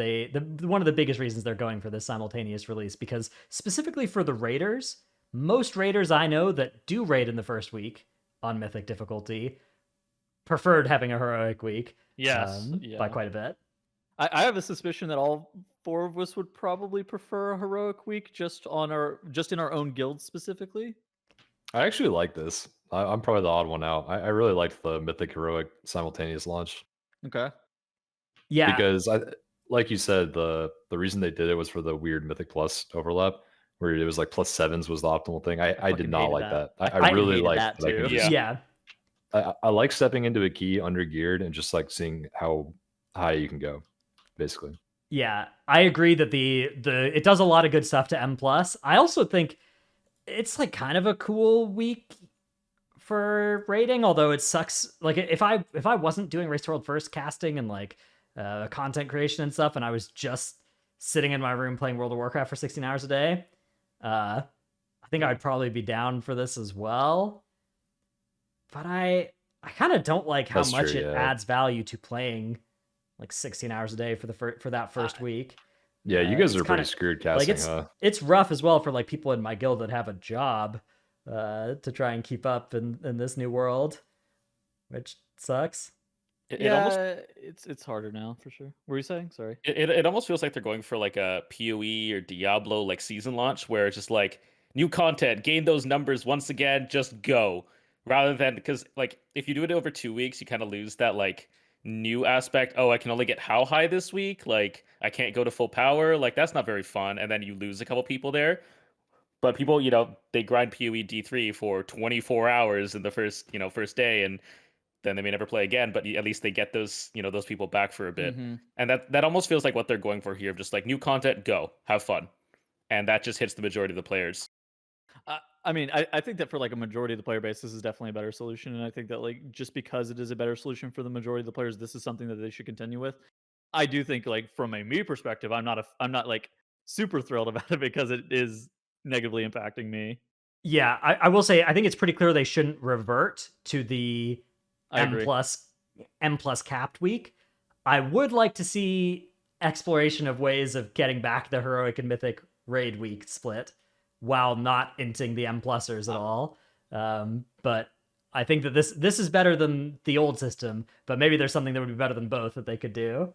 Speaker 1: one of the biggest reasons they're going for this simultaneous release, because specifically for the raiders, most raiders I know that do raid in the first week on mythic difficulty preferred having a heroic week.
Speaker 3: Yes.
Speaker 1: By quite a bit.
Speaker 3: I have a suspicion that all 4 of us would probably prefer a heroic week just in our own guild specifically.
Speaker 2: I actually like this. I'm probably the odd one out. I really liked the Mythic Heroic simultaneous launch.
Speaker 3: Okay.
Speaker 1: Yeah.
Speaker 2: Because like you said, the reason they did it was for the weird Mythic Plus overlap, where it was like +7s was the optimal thing. I did not like that. I really liked that.
Speaker 3: Too.
Speaker 1: Yeah.
Speaker 2: I like stepping into a key under geared and just like seeing how high you can go, basically.
Speaker 1: Yeah, I agree that it does a lot of good stuff to M+. I also think it's like kind of a cool week for raiding, although it sucks. Like if I wasn't doing Race to World First casting and like content creation and stuff, and I was just sitting in my room playing World of Warcraft for 16 hours a day, I think I'd probably be down for this as well. But I kind of don't like how much it adds value to playing like 16 hours a day for that first week.
Speaker 2: Yeah, you guys are pretty screwed casting,
Speaker 1: like it's rough as well for like people in my guild that have a job to try and keep up in this new world, which sucks.
Speaker 3: It's harder now for sure. What were you saying? Sorry.
Speaker 4: It almost feels like they're going for like a PoE or Diablo like season launch where it's just like new content, gain those numbers once again, just go. Rather than, because like if you do it over 2 weeks, you kind of lose that like new aspect. Oh, I can only get how high this week? Like I can't go to full power. Like that's not very fun. And then you lose a couple people there. But people, they grind PoE D3 for 24 hours in the first first day, and then they may never play again. But at least they get those those people back for a bit.
Speaker 3: Mm-hmm.
Speaker 4: And that almost feels like what they're going for here. Just like new content, go have fun, and that just hits the majority of the players.
Speaker 3: I mean, I think that for like a majority of the player base, this is definitely a better solution. And I think that like just because it is a better solution for the majority of the players, this is something that they should continue with. I do think like from a me perspective, I'm not like super thrilled about it because it is negatively impacting me.
Speaker 1: Yeah, I will say I think it's pretty clear they shouldn't revert to the M+ capped week. I would like to see exploration of ways of getting back the heroic and mythic raid week split while not inting the M+ers at all. But I think that this is better than the old system, but maybe there's something that would be better than both that they could do.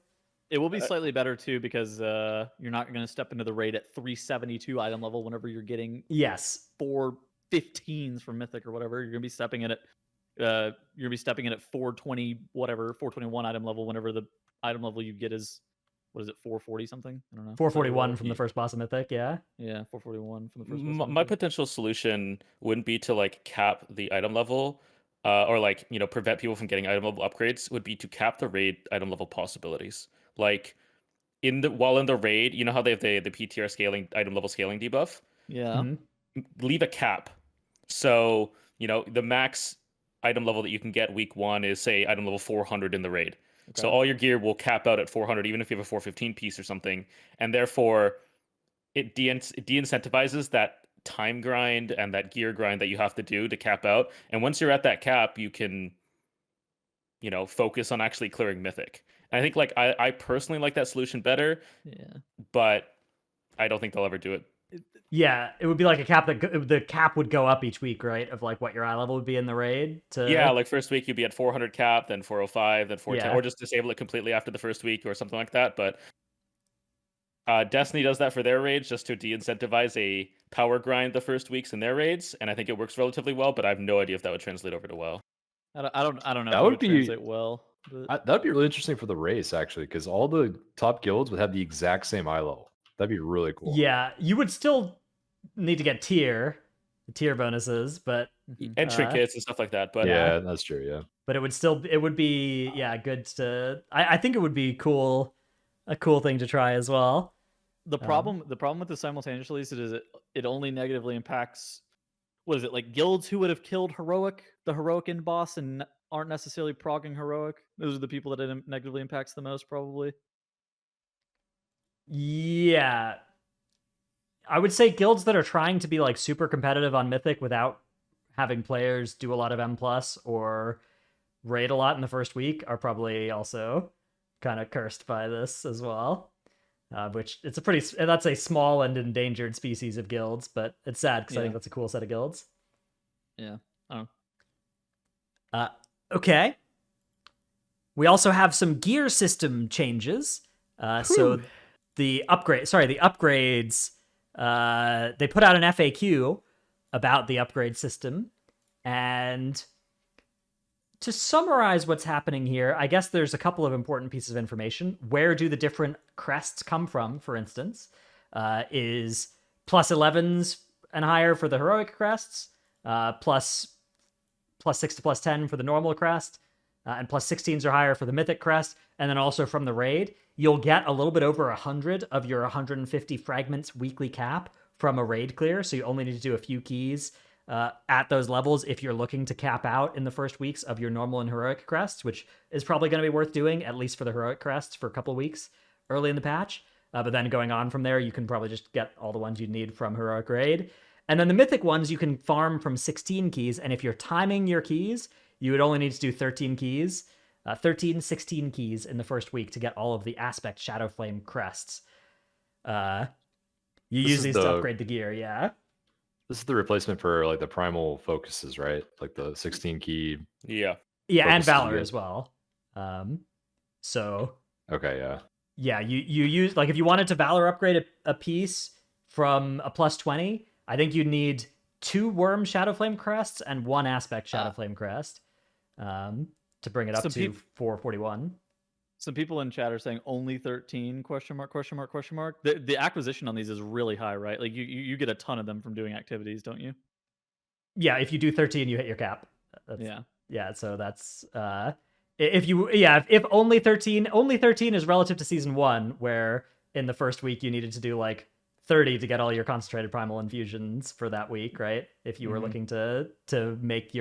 Speaker 3: It will be slightly better too because you're not going to step into the raid at 372 item level whenever you're getting
Speaker 1: Yes.
Speaker 3: 415s from Mythic or whatever. You're going to be stepping in at 420 whatever 421 item level whenever the item level you get is, what is it, 440 something? I don't know.
Speaker 1: 441 from the first boss of Mythic, yeah.
Speaker 3: Yeah, 441 from the first boss.
Speaker 4: My potential solution wouldn't be to like cap the item level, or like, you know, prevent people from getting item level upgrades. Would be to cap the raid item level possibilities. Like while in the raid, you know how they have the PTR scaling item level scaling debuff?
Speaker 3: Yeah.
Speaker 4: Leave a cap. So, you know, the max item level that you can get week 1 is, say, item level 400 in the raid. Okay. So all your gear will cap out at 400, even if you have a 415 piece or something. And therefore, it de-incentivizes that time grind and that gear grind that you have to do to cap out. And once you're at that cap, you can, you know, focus on actually clearing Mythic. And I think, like, I personally like that solution better.
Speaker 3: Yeah.
Speaker 4: But I don't think they'll ever do it.
Speaker 1: Yeah, it would be like a cap that the cap would go up each week, right? Of like what your eye level would be in the raid.
Speaker 4: Yeah, like first week you'd be at 400 cap, then 405, then 410,
Speaker 1: Yeah.
Speaker 4: or just disable it completely after the first week or something like that. But Destiny does that for their raids just to de-incentivize a power grind the first weeks in their raids, and I think it works relatively well. But I have no idea if that would translate over to WoW.
Speaker 3: I don't know.
Speaker 2: That
Speaker 3: if
Speaker 2: would
Speaker 3: it
Speaker 2: be-
Speaker 3: translate well. But...
Speaker 2: That'd be really interesting for the race, actually, because all the top guilds would have the exact same eye level. That'd be really cool.
Speaker 1: Yeah, you would still need to get tier bonuses, but
Speaker 4: And trinkets and stuff like that. But
Speaker 2: yeah, that's true. Yeah,
Speaker 1: but it would be good to. I think it would be cool, a cool thing to try as well.
Speaker 3: The problem with the simultaneous release is it only negatively impacts, what is it, like guilds who would have killed the heroic end boss and aren't necessarily progging heroic. Those are the people that it negatively impacts the most, probably.
Speaker 1: Yeah, I would say guilds that are trying to be like super competitive on Mythic without having players do a lot of M+ or raid a lot in the first week are probably also kind of cursed by this as well. Which that's a small and endangered species of guilds, but it's sad because I think that's a cool set of guilds.
Speaker 3: Yeah. I don't
Speaker 1: know. Okay. We also have some gear system changes. So the upgrades, they put out an FAQ about the upgrade system, and to summarize what's happening here, I guess there's a couple of important pieces of information. Where do the different crests come from, for instance? Is +11s and higher for the heroic crests, plus 6 to +10 for the normal crest, and +16s or higher for the mythic crest, and then also from the raid, you'll get a little bit over 100 of your 150 fragments weekly cap from a raid clear, so you only need to do a few keys at those levels if you're looking to cap out in the first weeks of your normal and heroic crests, which is probably going to be worth doing, at least for the heroic crests, for a couple of weeks early in the patch. But then going on from there, you can probably just get all the ones you need from heroic raid. And then the mythic ones, you can farm from 16 keys, and if you're timing your keys, you would only need to do 13 keys. 16 keys in the first week to get all of the aspect Shadow Flame crests. You use these to upgrade the gear, yeah?
Speaker 2: This is the replacement for like the primal focuses, right? Like the 16 key.
Speaker 4: Yeah.
Speaker 1: Yeah, and Valor as well. So.
Speaker 2: Okay, yeah.
Speaker 1: Yeah, you use, like, if you wanted to Valor upgrade a piece from a +20, I think you'd need 2 Worm Shadow Flame crests and 1 aspect Shadow Flame crest to bring it up to 441.
Speaker 3: Some people in chat are saying only 13 ? The acquisition on these is really high, right? Like you get a ton of them from doing activities, don't you?
Speaker 1: Yeah, if you do 13, you hit your cap. Yeah, so that's if only 13 is relative to season 1, where in the first week you needed to do like 30 to get all your concentrated primal infusions for that week, right? If you were looking to make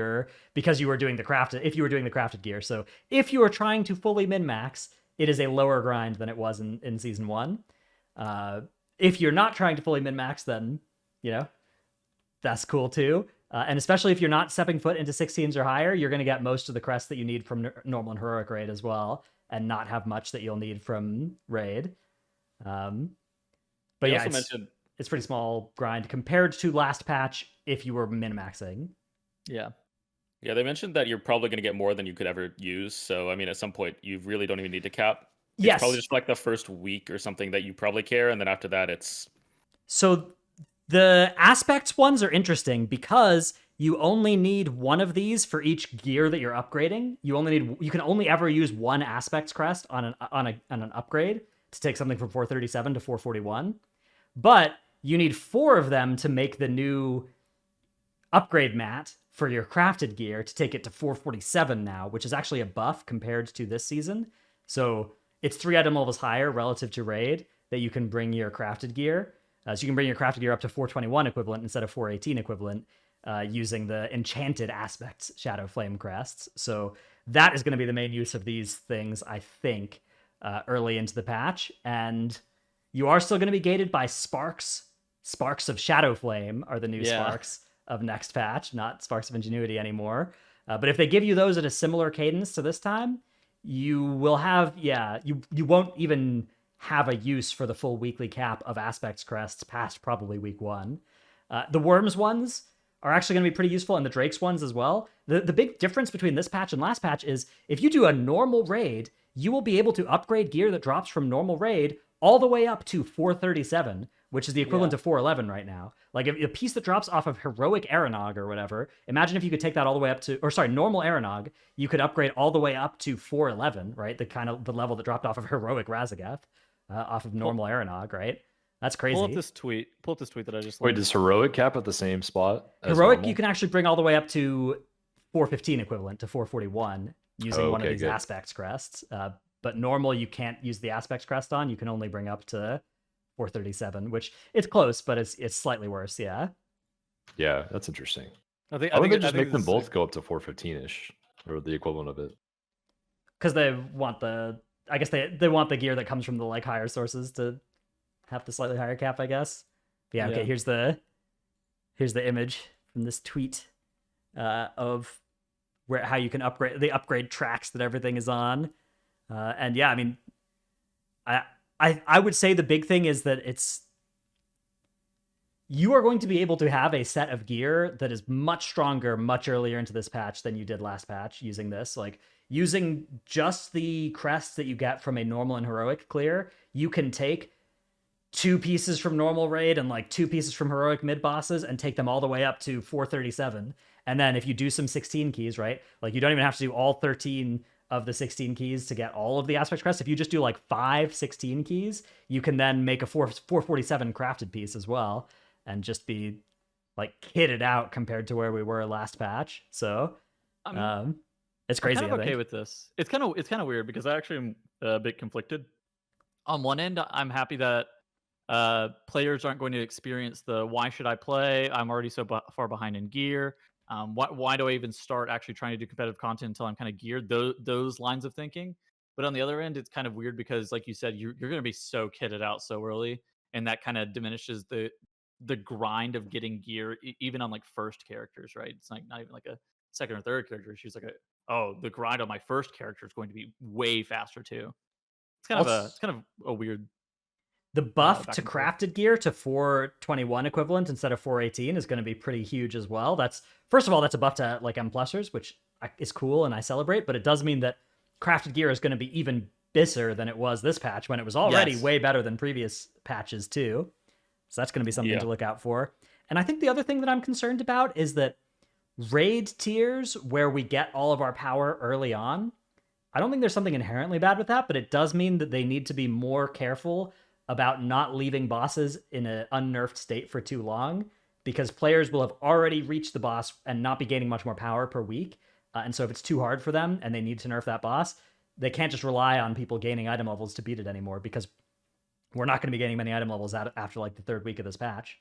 Speaker 1: because you were doing the crafted gear. So if you were trying to fully min-max, it is a lower grind than it was in season 1. If you're not trying to fully min-max, then, that's cool too. And especially if you're not stepping foot into 16s or higher, you're going to get most of the crests that you need from normal and heroic raid as well, and not have much that you'll need from raid. But
Speaker 4: They
Speaker 1: yeah,
Speaker 4: also
Speaker 1: it's,
Speaker 4: mentioned
Speaker 1: it's pretty small grind compared to last patch if you were min-maxing.
Speaker 3: Yeah.
Speaker 4: Yeah, they mentioned that you're probably going to get more than you could ever use. So, I mean, at some point, you really don't even need to cap. It's
Speaker 1: Yes.
Speaker 4: probably just like the first week or something that you probably care. And then after that, it's.
Speaker 1: So the aspects ones are interesting because you only need one of these for each gear that you're upgrading. You can only ever use one aspects crest on an upgrade to take something from 437 to 441. But you need 4 of them to make the new upgrade mat for your crafted gear to take it to 447 now, which is actually a buff compared to this season. So it's 3 item levels higher relative to raid that you can bring your crafted gear. So you can bring your crafted gear up to 421 equivalent instead of 418 equivalent using the enchanted aspects Shadow Flame crests. So that is going to be the main use of these things, I think, early into the patch. And you are still going to be gated by sparks. Sparks of Shadow Flame are the new sparks of next patch, not Sparks of Ingenuity anymore. But if they give you those at a similar cadence to this time, you will have, you won't even have a use for the full weekly cap of Aspects Crests past probably week 1. The Worms ones are actually going to be pretty useful, and the Drakes ones as well. The big difference between this patch and last patch is if you do a normal raid, you will be able to upgrade gear that drops from normal raid all the way up to 437, which is the equivalent to 411 right now. Like a piece that drops off of heroic Aranog or whatever, imagine if you could take that all the way up to, normal Aranog, you could upgrade all the way up to 411, right? The level that dropped off of heroic Razagath, off of normal Aranog, right? That's crazy.
Speaker 3: Pull up this tweet that I just
Speaker 2: Wait,
Speaker 3: linked.
Speaker 2: does heroic cap at the same spot as
Speaker 1: Heroic,
Speaker 2: normal?
Speaker 1: you can actually bring all the way up to 415 equivalent to 441 using one of these aspects crests. But normal, you can't use the aspects crest on. You can only bring up to 437, which it's close, but it's slightly worse. Yeah.
Speaker 2: Yeah, that's interesting.
Speaker 3: I think
Speaker 2: they just make them both go up to 415-ish, or the equivalent of it?
Speaker 1: Because they want I guess they want the gear that comes from the like higher sources to have the slightly higher cap, I guess. But yeah, okay, here's the image from this tweet of how you can upgrade tracks that everything is on. And yeah, I mean, I would say the big thing is that you are going to be able to have a set of gear that is much stronger much earlier into this patch than you did last patch using this. Like, using just the crests that you get from a normal and heroic clear, you can take 2 pieces from normal raid and like 2 pieces from heroic mid bosses and take them all the way up to 437. And then if you do some 16 keys, right? Like, you don't even have to do all 13 of the 16 keys to get all of the aspect crests. If you just do like 5 16 keys, you can then make a 447 crafted piece as well and just be like kitted out compared to where we were last patch. So it's crazy.
Speaker 3: I'm kind of okay with this. It's kind of weird because I actually am a bit conflicted. On one end, I'm happy that players aren't going to experience the why should I play? I'm already so far behind in gear. Why do I even start actually trying to do competitive content until I'm kind of geared? Those lines of thinking. But on the other end, it's kind of weird because, like you said, you're going to be so kitted out so early, and that kind of diminishes the grind of getting gear, even on like first characters, right? It's like not even like a second or third character. She's like, the grind on my first character is going to be way faster too. It's kind of a weird.
Speaker 1: The buff to crafted gear to 421 equivalent instead of 418 is going to be pretty huge as well. First of all, that's a buff to like M plusers, which is cool and I celebrate, but it does mean that crafted gear is going to be even bisser than it was this patch when it was already way better than previous patches too. So that's going to be something to look out for. And I think the other thing that I'm concerned about is that raid tiers where we get all of our power early on, I don't think there's something inherently bad with that, but it does mean that they need to be more careful about not leaving bosses in an unnerfed state for too long, because players will have already reached the boss and not be gaining much more power per week. And so if it's too hard for them and they need to nerf that boss, they can't just rely on people gaining item levels to beat it anymore, because we're not going to be gaining many item levels after like the 3rd week of this patch.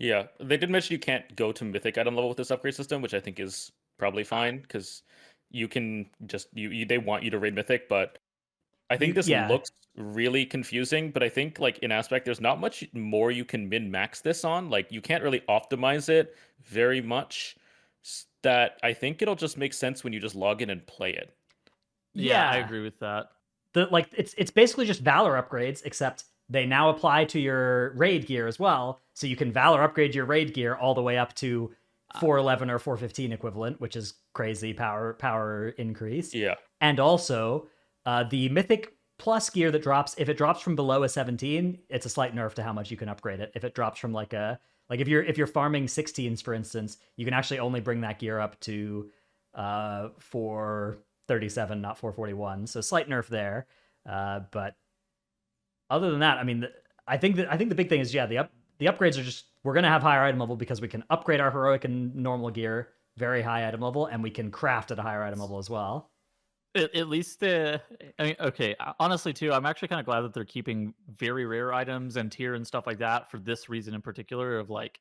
Speaker 4: Yeah, they did mention you can't go to mythic item level with this upgrade system, which I think is probably fine because you can just they want you to raid mythic, but I think this looks really confusing. But I think like in aspect, there's not much more you can min max this on. Like, you can't really optimize it very much. That I think it'll just make sense when you just log in and play it.
Speaker 3: Yeah, I agree with that.
Speaker 1: It's basically just Valor upgrades, except they now apply to your raid gear as well. So you can Valor upgrade your raid gear all the way up to 411 or 415 equivalent, which is crazy power increase.
Speaker 4: Yeah.
Speaker 1: And also the Mythic Plus gear that drops, if it drops from below a 17, it's a slight nerf to how much you can upgrade it. If it drops from like if you're farming 16s, for instance, you can actually only bring that gear up to 437, not 441. So slight nerf there. But other than that, I mean, I think the big thing is, yeah, the upgrades are just, we're gonna have higher item level because we can upgrade our heroic and normal gear very high item level, and we can craft at a higher item level as well.
Speaker 3: At least I mean, okay, honestly too, I'm actually kind of glad that they're keeping very rare items and tier and stuff like that for this reason in particular, of like,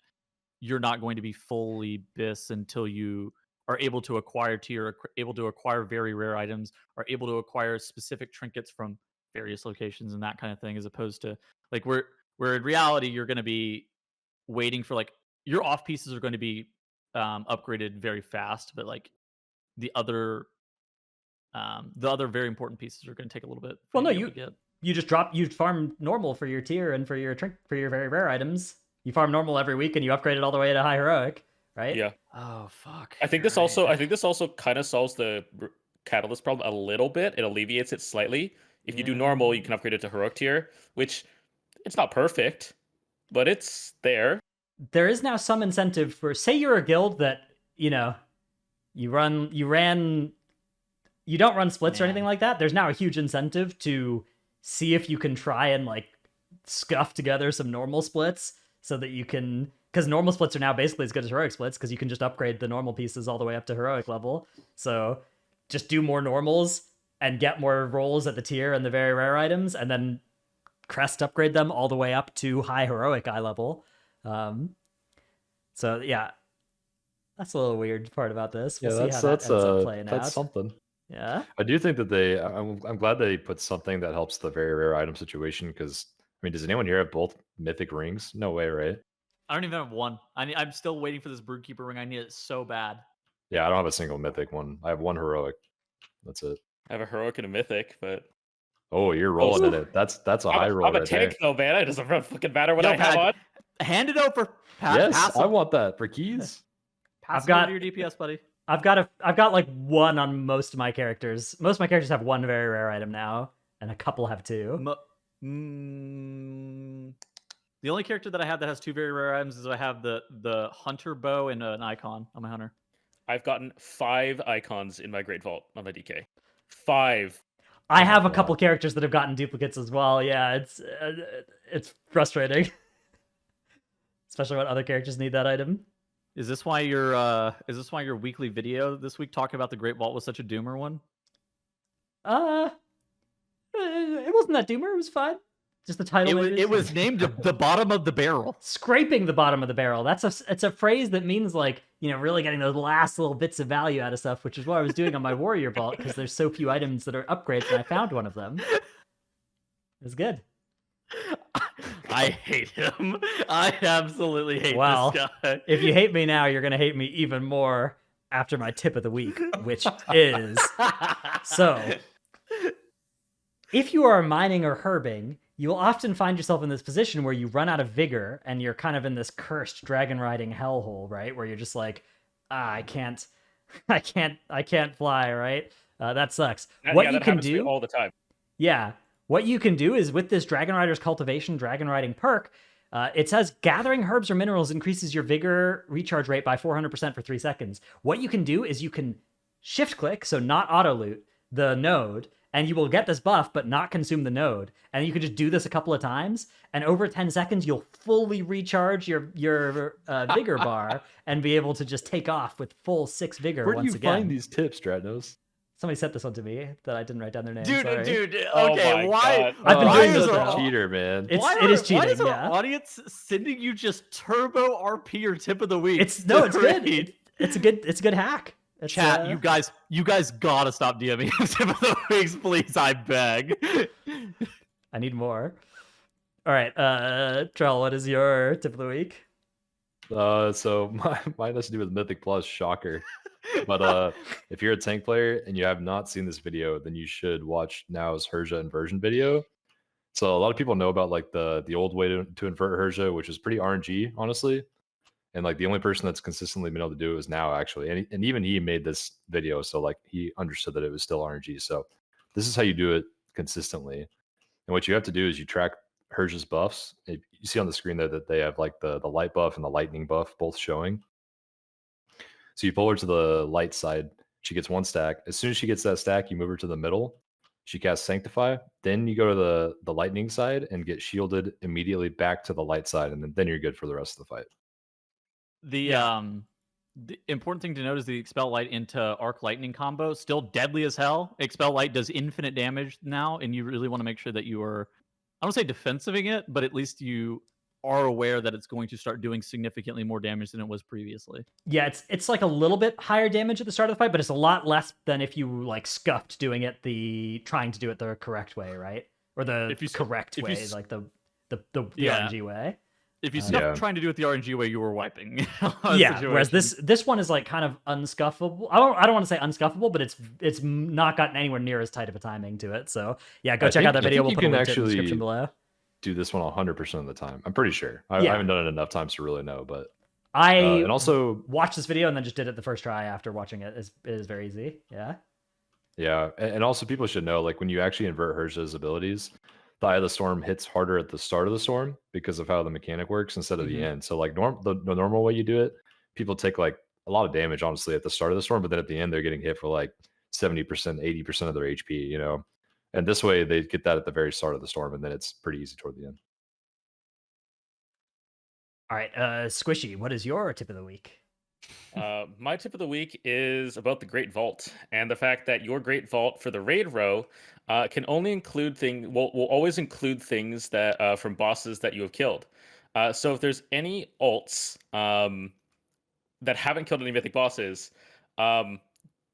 Speaker 3: you're not going to be fully bis until you are able to acquire tier, able to acquire very rare items, are able to acquire specific trinkets from various locations and that kind of thing, as opposed to like where in reality you're going to be waiting for, like, your off pieces are going to be upgraded very fast, but like the other very important pieces are going to take a little bit.
Speaker 1: Well, no,
Speaker 3: you
Speaker 1: just you farm normal for your tier and for your very rare items. You farm normal every week and you upgrade it all the way to high heroic, right?
Speaker 4: Yeah.
Speaker 3: Oh fuck.
Speaker 4: I think this also kind of solves the catalyst problem a little bit. It alleviates it slightly. If you do normal, you can upgrade it to heroic tier, which it's not perfect, but it's there.
Speaker 1: There is now some incentive for, say you're a guild that, you know, you don't run splits or anything like that. There's now a huge incentive to see if you can try and like scuff together some normal splits so that you can, because normal splits are now basically as good as heroic splits because you can just upgrade the normal pieces all the way up to heroic level. So just do more normals and get more rolls at the tier and the very rare items, and then crest upgrade them all the way up to high heroic eye level. So yeah, that's a little weird part about this. We'll see how that ends up playing out.
Speaker 2: That's something.
Speaker 1: Yeah,
Speaker 2: I do think that I'm glad they put something that helps the very rare item situation, because I mean, does anyone here have both mythic rings? No way, right?
Speaker 3: I don't even have one. I'm still waiting for this Broodkeeper ring. I need it so bad.
Speaker 2: Yeah, I don't have a single mythic one. I have one heroic. That's it.
Speaker 4: I have a heroic and a mythic, but
Speaker 2: oh, you're rolling in it. That's a high roll.
Speaker 4: I'm a
Speaker 2: right
Speaker 4: tank
Speaker 2: there.
Speaker 4: though, man. It doesn't fucking matter what I have on.
Speaker 3: Hand it over.
Speaker 2: Yes, I want that for keys.
Speaker 3: Pass it over to your DPS, buddy.
Speaker 1: I've got like one on most of my characters. Most of my characters have one very rare item now, and a couple have two.
Speaker 3: The only character that I have that has two very rare items is I have the hunter bow and an icon on my hunter.
Speaker 4: I've gotten 5 icons in my Great Vault on my DK. 5.
Speaker 1: I have a couple characters that have gotten duplicates as well. Yeah, it's frustrating, especially when other characters need that item.
Speaker 3: Is this why your weekly video this week talking about the Great Vault was such a doomer one?
Speaker 1: It wasn't that doomer. It was fine. Just the title.
Speaker 3: It was named the bottom of the barrel.
Speaker 1: Scraping the bottom of the barrel. It's a phrase that means, like, you know, really getting those last little bits of value out of stuff, which is what I was doing on my warrior vault, because there's so few items that are upgrades, and I found one of them. It was good.
Speaker 3: I hate him. I absolutely hate this guy.
Speaker 1: If you hate me now, you're gonna hate me even more after my tip of the week, which is so. If you are mining or herbing, you will often find yourself in this position where you run out of vigor and you're kind of in this cursed dragon riding hellhole, right? Where you're just like, I can't fly, right? That sucks. What you can do
Speaker 4: all the time.
Speaker 1: Yeah. What you can do is, with this Dragon Rider's Cultivation Dragon Riding perk, it says gathering herbs or minerals increases your vigor recharge rate by 400% for 3 seconds. What you can do is you can shift click, so not auto loot, the node, and you will get this buff but not consume the node. And you can just do this a couple of times, and over 10 seconds you'll fully recharge your vigor bar and be able to just take off with full 6 vigor once again.
Speaker 2: Where do you find these tips, Stratnos?
Speaker 1: Somebody sent this one to me that I didn't write down their name.
Speaker 3: Dude,
Speaker 1: sorry.
Speaker 3: okay, why?
Speaker 1: I've been doing this
Speaker 2: a cheater, man.
Speaker 1: It is cheating.
Speaker 3: Why is our
Speaker 1: yeah.
Speaker 3: audience sending you just turbo RP or tip of the week?
Speaker 1: It's good. It's a good hack. It's,
Speaker 3: Chat, you guys gotta stop DMing tip of the weeks, please. I beg.
Speaker 1: I need more. All right, Trell, what is your tip of the week?
Speaker 2: So mine has to do with Mythic Plus. Shocker. But if you're a tank player and you have not seen this video, then you should watch Now's Herja inversion video. So a lot of people know about like the old way to invert Herja, which is pretty RNG, honestly. And like the only person that's consistently been able to do it is now actually, and even he made this video, so like he understood that it was still RNG. So this is how you do it consistently. And what you have to do is you track Herja's buffs. You see on the screen there that they have like the light buff and the lightning buff both showing. So you pull her to the light side. She gets 1 stack. As soon as she gets that stack, you move her to the middle. She casts Sanctify. Then you go to the lightning side and get shielded immediately back to the light side, and then you're good for the rest of the fight.
Speaker 3: The important thing to note is the Expel Light into Arc Lightning combo, still deadly as hell. Expel Light does infinite damage now, and you really want to make sure that you are, I don't say defensiving it, but at least you are aware that it's going to start doing significantly more damage than it was previously.
Speaker 1: Yeah, it's like a little bit higher damage at the start of the fight, but it's a lot less than if you like scuffed doing it trying to do it the correct way, right? Or the correct way, like the RNG way.
Speaker 3: If you stopped trying to do it the RNG way, you were wiping.
Speaker 1: Yeah, whereas this one is like kind of unscuffable. I don't want to say unscuffable, but it's not gotten anywhere near as tight of a timing to it. So yeah, go check out that video. We'll put a link in the description below.
Speaker 2: Do this one 100% of the time. I'm pretty sure. I haven't done it enough times to really know, but
Speaker 1: and
Speaker 2: also
Speaker 1: watched this video and then just did it the first try after watching it. It is very easy.
Speaker 2: Yeah, and also people should know, like when you actually invert Herja's abilities, the Eye of the Storm hits harder at the start of the storm because of how the mechanic works instead of the end. So like the normal way you do it, people take like a lot of damage honestly at the start of the storm, but then at the end they're getting hit for like 70%, 80% of their HP, you know. And this way they get that at the very start of the storm, and then it's pretty easy toward the end.
Speaker 1: All right, Squishei, what is your tip of the week?
Speaker 4: My tip of the week is about the Great Vault and the fact that your Great Vault for the raid row can only include will always include things that from bosses that you have killed. So if there's any alts that haven't killed any mythic bosses,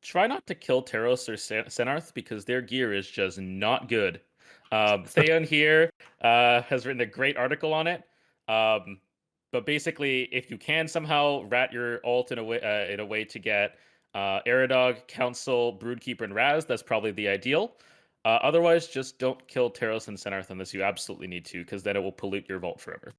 Speaker 4: try not to kill Teros or Senarth because their gear is just not good. Theon here has written a great article on it. But basically, if you can somehow rat your ult in a way to get Aerodog, Council, Broodkeeper, and Raz, that's probably the ideal. Otherwise, just don't kill Teros and Senarth unless you absolutely need to, because then it will pollute your vault forever.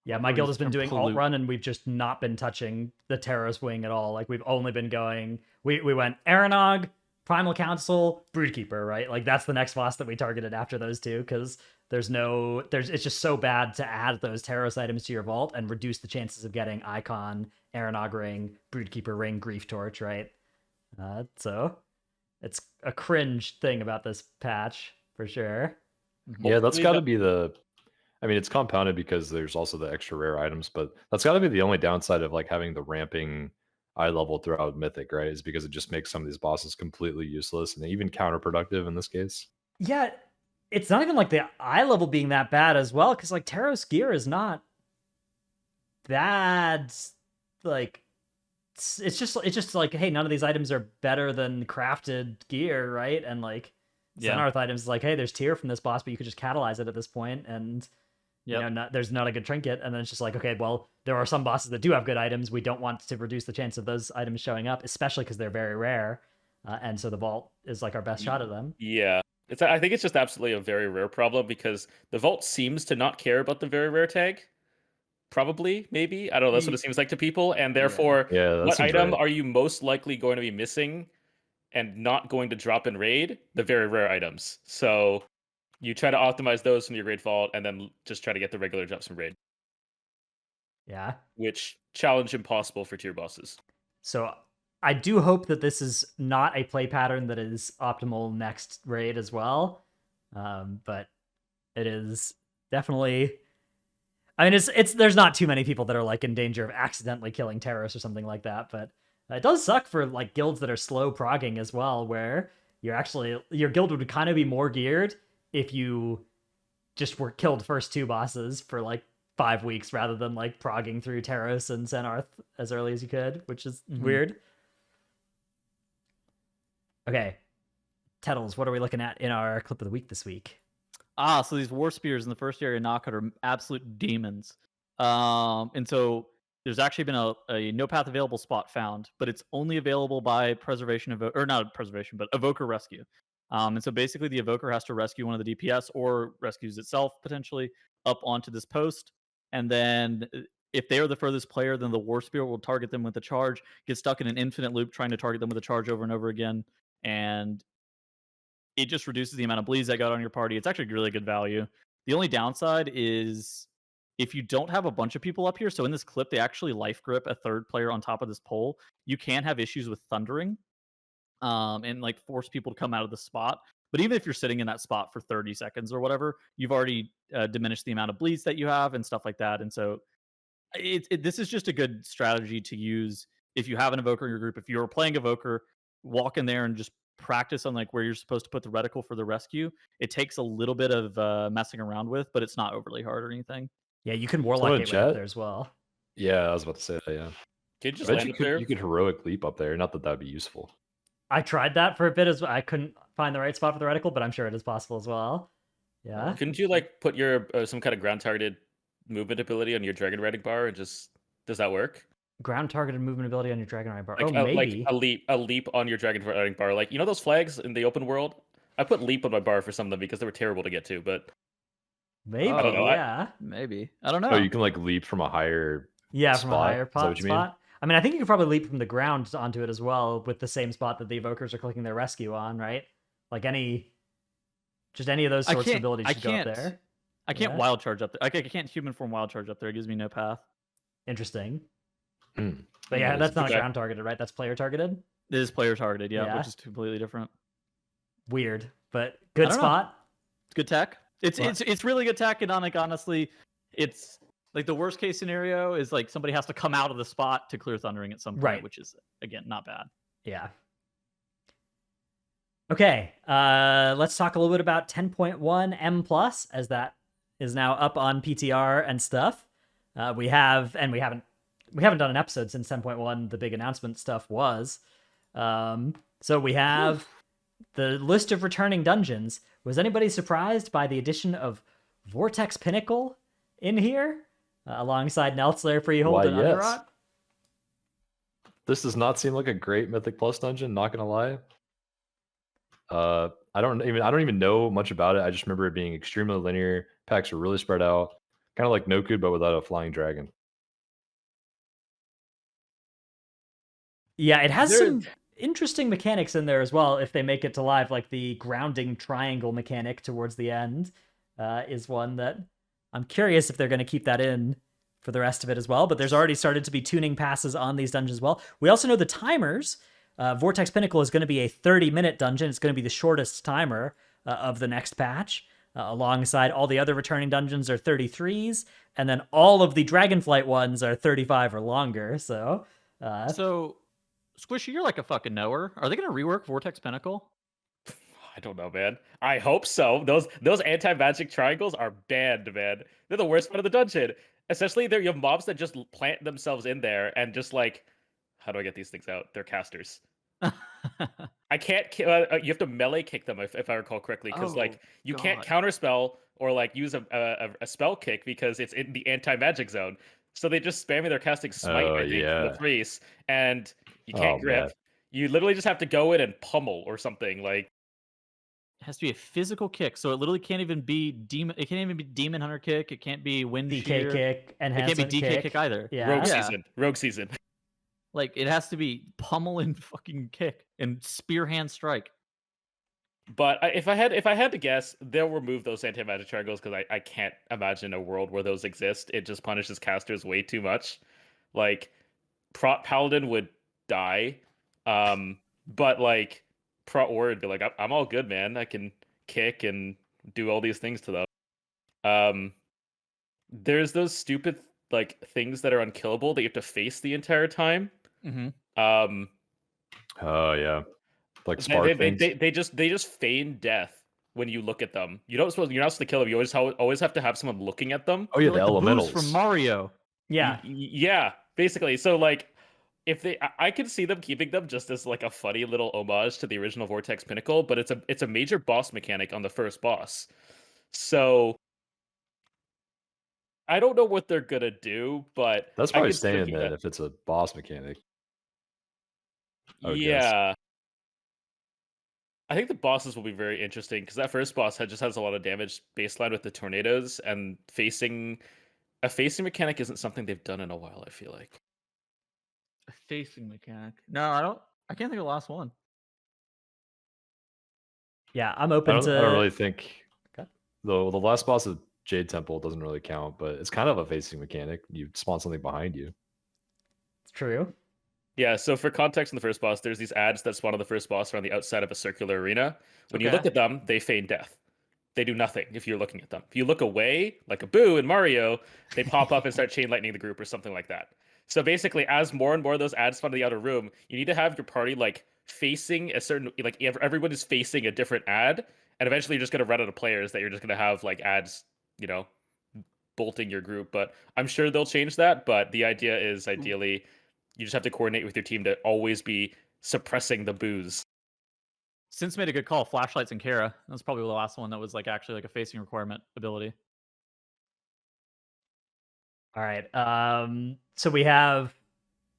Speaker 1: Yeah, my guild has been doing alt run, and we've just not been touching the Teros wing at all. Like we've only been going. We went Aeronog, Primal Council, Broodkeeper, right? Like that's the next boss that we targeted after those two, because it's just so bad to add those Teros items to your vault and reduce the chances of getting Icon, Aeronog Ring, Broodkeeper Ring, Grief Torch, right? So it's a cringe thing about this patch for sure.
Speaker 2: Yeah, that's got to be I mean, it's compounded because there's also the extra rare items, but that's got to be the only downside of like having the ramping eye level throughout Mythic, right? Is because it just makes some of these bosses completely useless and even counterproductive in this case.
Speaker 1: Yeah, it's not even like the eye level being that bad as well, because like Teros gear is not bad. Like it's just like, hey, none of these items are better than crafted gear, right? And like Senarth items is like, hey, there's tier from this boss, but you could just catalyze it at this point, and there's not a good trinket. And then it's just like, okay, well, there are some bosses that do have good items. We don't want to reduce the chance of those items showing up, especially because they're very rare. And so the vault is like our best shot at them.
Speaker 4: Yeah. I think it's just absolutely a very rare problem because the vault seems to not care about the very rare tag. Probably, maybe. I don't know. That's what it seems like to people. And therefore, what item are you most likely going to be missing and not going to drop in raid? The very rare items. So you try to optimize those from your Great Vault and then just try to get the regular drops from raid.
Speaker 1: Yeah.
Speaker 4: Which challenge impossible for tier bosses.
Speaker 1: So I do hope that this is not a play pattern that is optimal next raid as well. But it is definitely, I mean, it's there's not too many people that are like in danger of accidentally killing Teros or something like that, but it does suck for like guilds that are slow progging as well, where your guild would kind of be more geared if you just were killed first two bosses for like 5 weeks rather than like progging through Teros and Senarth as early as you could, which is weird. Okay, Tettles, what are we looking at in our clip of the week this week?
Speaker 3: So these War Spears in the first area knockout are absolute demons. And so there's actually been a no path available spot found, but it's only available by preservation of, or not preservation, but Evoker Rescue. And so basically, the evoker has to rescue one of the DPS or rescues itself potentially up onto this post, and then if they are the furthest player, then the War Spirit will target them with a charge, get stuck in an infinite loop trying to target them with a charge over and over again, and it just reduces the amount of bleeds that got on your party. It's actually really good value. The only downside is if you don't have a bunch of people up here. So in this clip, they actually life grip a third player on top of this pole. You can have issues with thundering, and like force people to come out of the spot. But even if you're sitting in that spot for 30 seconds or whatever, you've already diminished the amount of bleeds that you have and stuff like that. And so this is just a good strategy to use if you have an evoker in your group. If you're playing evoker, walk in there and just practice on like where you're supposed to put the reticle for the rescue. It takes a little bit of messing around with, but it's not overly hard or anything.
Speaker 1: Yeah, you can Warlock
Speaker 2: Someone in
Speaker 1: Gateway up
Speaker 2: chat?
Speaker 1: there as well.
Speaker 2: Yeah, I was about to say that. Yeah,
Speaker 4: Can you just
Speaker 2: I bet
Speaker 4: land
Speaker 2: you
Speaker 4: up there?
Speaker 2: you could heroic leap up there. Not that that'd be useful.
Speaker 1: I tried that for a bit as well. I couldn't find the right spot for the reticle, but I'm sure it is possible as well. Yeah.
Speaker 4: Couldn't you like put your some kind of ground targeted movement ability on your dragon riding bar and just does that work?
Speaker 1: Ground targeted movement ability on your Dragon Eye bar.
Speaker 4: Like,
Speaker 1: oh, maybe.
Speaker 4: like a leap on your dragon riding bar. Like you know those flags in the open world? I put leap on my bar for some of them because they were terrible to get to, but
Speaker 1: Maybe,
Speaker 3: I
Speaker 4: don't know.
Speaker 1: yeah.
Speaker 3: Maybe. I don't know.
Speaker 2: Oh, you can like leap from a higher.
Speaker 1: Yeah, from a
Speaker 2: spot?
Speaker 1: higher
Speaker 2: Is that what you mean?
Speaker 1: spot. I mean, I think you could probably leap from the ground onto it as well with the same spot that the evokers are clicking their rescue on, right? Like any of those sorts of abilities should go up there.
Speaker 3: I can't
Speaker 1: Yeah.
Speaker 3: wild charge up there. I can't human form wild charge up there. It gives me no path.
Speaker 1: Interesting.
Speaker 2: Hmm.
Speaker 1: But yeah,
Speaker 2: Yeah,
Speaker 1: that's not
Speaker 4: okay.
Speaker 1: ground targeted, right? That's player targeted.
Speaker 3: It is player targeted, yeah,
Speaker 1: Yeah.
Speaker 3: which is completely different.
Speaker 1: Weird, but good
Speaker 3: I don't know.
Speaker 1: spot.
Speaker 3: It's good tech. It's
Speaker 1: What?
Speaker 3: it's really good tech, and like honestly, it's like the worst case scenario is like somebody has to come out of the spot to clear thundering at some point,
Speaker 1: Right.
Speaker 3: which is again not bad.
Speaker 1: Yeah. Okay, let's talk a little bit about 10.1 M+, as that is now up on PTR and stuff. We haven't done an episode since 10.1, the big announcement stuff was. So we have the list of returning dungeons. Was anybody surprised by the addition of Vortex Pinnacle in here? Alongside Neltzler, Freehold,
Speaker 2: Why,
Speaker 1: and
Speaker 2: yes.
Speaker 1: Underrot?
Speaker 2: This does not seem like a great Mythic Plus dungeon. Not gonna lie. I don't even know much about it. I just remember it being extremely linear. Packs are really spread out, kind of like Noku, but without a flying dragon.
Speaker 1: Yeah, it has some interesting mechanics in there as well if they make it to live, like the grounding triangle mechanic towards the end is one that I'm curious if they're going to keep that in for the rest of it as well. But there's already started to be tuning passes on these dungeons as well. We also know the timers. Vortex Pinnacle is going to be a 30-minute dungeon. It's going to be the shortest timer of the next patch. Alongside all the other returning dungeons are 33s, and then all of the Dragonflight ones are 35 or longer. So
Speaker 3: Squishy, you're like a fucking knower. Are they going to rework Vortex Pinnacle?
Speaker 4: I don't know, man. I hope so. Those anti-magic triangles are banned, man. They're the worst part of the dungeon. Essentially, you have mobs that just plant themselves in there and just like, how do I get these things out? They're casters. I can't. You have to melee kick them if I recall correctly, because like you can't counterspell or like use a spell kick because it's in the anti-magic zone. So they just spam me their casting smite.
Speaker 2: Oh,
Speaker 4: I think
Speaker 2: yeah.
Speaker 4: the freeze, and you can't
Speaker 2: Oh,
Speaker 4: grip.
Speaker 2: man.
Speaker 4: You literally just have to go in and pummel or something like.
Speaker 3: It has to be a physical kick, so it literally can't even be demon. It can't even be demon hunter kick. It can't be wind
Speaker 1: DK
Speaker 3: shear.
Speaker 1: kick,
Speaker 3: It can't
Speaker 1: enhancement
Speaker 3: be DK kick either.
Speaker 1: Yeah.
Speaker 4: Rogue season.
Speaker 3: Like it has to be pummel and fucking kick and spear hand strike.
Speaker 4: But if I had to guess, they'll remove those anti-magic triangles because I can't imagine a world where those exist. It just punishes casters way too much. Like Paladin would die, but like Prot Warrior would be like, I'm all good, man. I can kick and do all these things to them. There's those stupid like things that are unkillable that you have to face the entire time.
Speaker 3: Mm-hmm.
Speaker 2: Oh yeah, like spark things.
Speaker 4: They just feign death when you look at them. You're not supposed to kill them. You always have to have someone looking at them.
Speaker 2: Oh yeah,
Speaker 3: Like
Speaker 2: the elementals
Speaker 3: from Mario.
Speaker 1: Yeah.
Speaker 4: Yeah, basically. So like, if I could see them keeping them just as like a funny little homage to the original Vortex Pinnacle, but it's a major boss mechanic on the first boss. So I don't know what they're gonna do, but
Speaker 2: That's
Speaker 4: I
Speaker 2: probably
Speaker 4: could see them
Speaker 2: staying
Speaker 4: keep
Speaker 2: then
Speaker 4: that-
Speaker 2: if it's a boss mechanic. I would guess.
Speaker 4: Yeah. I think the bosses will be very interesting because that first boss just has a lot of damage baseline with the tornadoes, and a facing mechanic isn't something they've done in a while, I feel like.
Speaker 3: A facing mechanic. No, I don't. I can't think of the last one.
Speaker 1: Yeah, I'm open
Speaker 2: I
Speaker 1: to.
Speaker 2: don't really think
Speaker 1: Okay.
Speaker 2: the last boss of Jade Temple doesn't really count, but it's kind of a facing mechanic. You spawn something behind you.
Speaker 1: It's true.
Speaker 4: Yeah, so for context in the first boss, there's these ads that spawn on the first boss around the outside of a circular arena. When you look at them, they feign death. They do nothing if you're looking at them. If you look away, like a Boo in Mario, they pop up and start chain lightning the group or something like that. So basically, as more and more of those ads spawn in the outer room, you need to have your party like facing a certain, like everyone is facing a different ad, and eventually you're just going to run out of players that you're just going to have like ads, bolting your group. But I'm sure they'll change that. But the idea is ideally, you just have to coordinate with your team to always be suppressing the boos.
Speaker 3: Since made a good call. Flashlights and Kara. That's probably the last one that was like actually like a facing requirement ability.
Speaker 1: All right. So we have,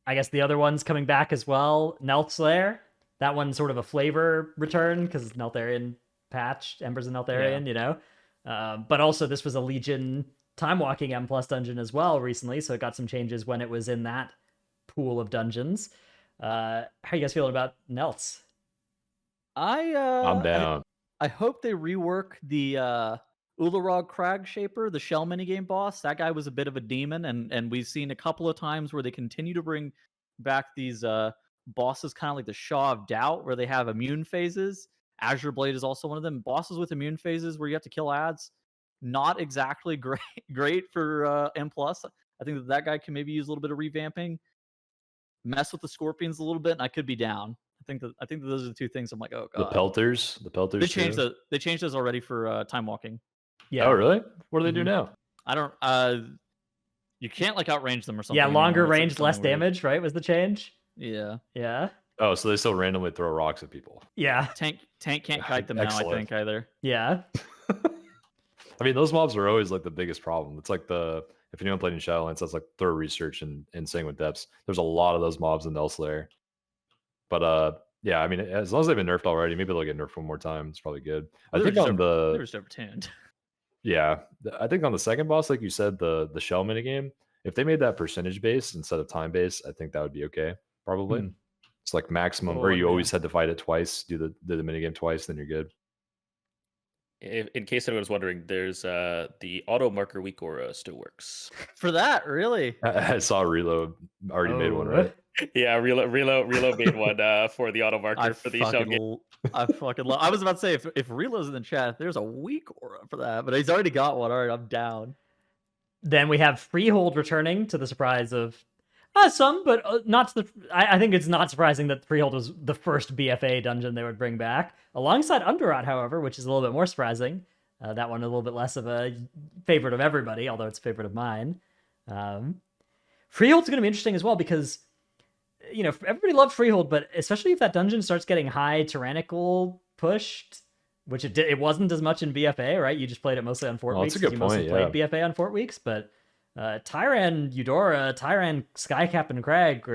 Speaker 1: I guess, the other ones coming back as well. Neltslayer. That one's sort of a flavor return because Neltharion patch, Embers of Neltharion, But also this was a Legion time walking M+ dungeon as well recently, so it got some changes when it was in that pool of dungeons. How are you guys feeling about Nelts?
Speaker 2: I'm down.
Speaker 3: I hope they rework the Ularog Crag Shaper, the shell minigame boss. That guy was a bit of a demon, and we've seen a couple of times where they continue to bring back these bosses, kind of like the Shaw of Doubt, where they have immune phases. Azure Blade is also one of them. Bosses with immune phases where you have to kill ads. Not exactly great for M+. I think that guy can maybe use a little bit of revamping. Mess with the Scorpions a little bit, and I could be down. I think that those are the two things I'm like, oh god.
Speaker 2: The pelters.
Speaker 3: They changed those. They changed those already for time walking.
Speaker 1: Yeah.
Speaker 2: Oh really? What do they do now?
Speaker 3: I don't. You can't like outrange them or something.
Speaker 1: Yeah, longer
Speaker 3: anymore.
Speaker 1: range, less damage, right? Was the change?
Speaker 3: Yeah.
Speaker 1: Yeah.
Speaker 2: Oh, so they still randomly throw rocks at people.
Speaker 1: Yeah.
Speaker 3: Tank can't kite them now, I think, either.
Speaker 1: Yeah.
Speaker 2: I mean, those mobs are always like the biggest problem. It's like if anyone played in Shadowlands, that's like thorough research and Sanguine Depths. There's a lot of those mobs in Neltslayer. But yeah, I mean, as long as they've been nerfed already, maybe they'll get nerfed one more time. It's probably good. I think on
Speaker 3: they were just overtuned.
Speaker 2: Yeah, I think on the second boss, like you said, the shell minigame, if they made that percentage based instead of time based, I think that would be okay. Probably. It's like maximum, or you always had to fight it twice, do the minigame twice, then you're good.
Speaker 4: In case anyone was wondering, there's the auto marker weak aura still works.
Speaker 3: For that, really?
Speaker 2: I saw Reload already made one, right?
Speaker 4: Yeah, Reload made one for the auto marker for the shell game.
Speaker 3: I fucking love. I was about to say if Reload's in the chat, there's a weak aura for that, but he's already got one. All right, I'm down.
Speaker 1: Then we have Freehold returning to the surprise of some, but not to the. I think it's not surprising that Freehold was the first BFA dungeon they would bring back, alongside Underrot, however, which is a little bit more surprising. That one a little bit less of a favorite of everybody, although it's a favorite of mine. Freehold's going to be interesting as well because, everybody loved Freehold, but especially if that dungeon starts getting high tyrannical pushed, which it wasn't as much in BFA, right? You just played it mostly on Fort Weeks.
Speaker 2: That's a good point,
Speaker 1: you mostly played BFA on Fort Weeks, but Tyran Eudora, Tyran Skycap, and Crag,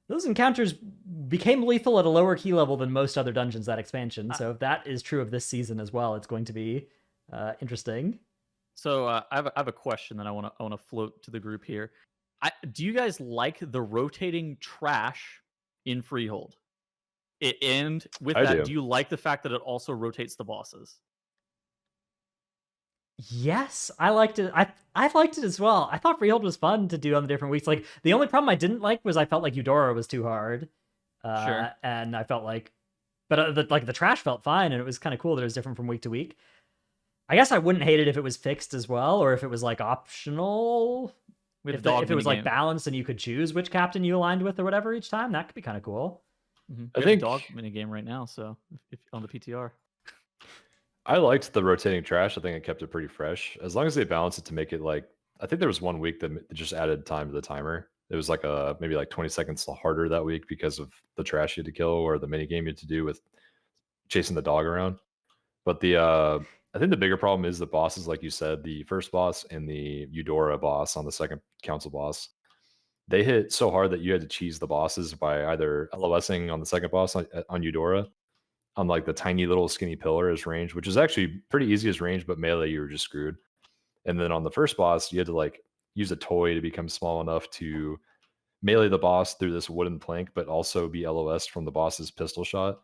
Speaker 1: those encounters became lethal at a lower key level than most other dungeons that expansion. So if that is true of this season as well, it's going to be interesting.
Speaker 3: So I have a question that I want to float to the group here. Do you guys like the rotating trash in Freehold? And with that, do you like the fact that it also rotates the bosses?
Speaker 1: Yes, I liked it. I liked it as well. I thought Freehold was fun to do on the different weeks. Like the only problem I didn't like was I felt like Eudora was too hard.
Speaker 3: Sure.
Speaker 1: And I felt like, but the trash felt fine, and it was kind of cool that it was different from week to week. I guess I wouldn't hate it if it was fixed as well, or if it was like optional. If it was like balanced and you could choose which captain you aligned with or whatever each time, that could be kind of cool.
Speaker 3: Mm-hmm. I think dog mini game right now, so if on the PTR.
Speaker 2: I liked the rotating trash. I think it kept it pretty fresh. As long as they balance it to make it like, I think there was one week that just added time to the timer. It was like maybe like 20 seconds harder that week because of the trash you had to kill or the mini game you had to do with chasing the dog around. But I think the bigger problem is the bosses, like you said, the first boss and the Eudora boss on the second council boss. They hit so hard that you had to cheese the bosses by either LOSing on the second boss on Eudora, on like the tiny little skinny pillar as range, which is actually pretty easy as range, but melee you were just screwed. And then on the first boss, you had to like use a toy to become small enough to melee the boss through this wooden plank, but also be LOS from the boss's pistol shot.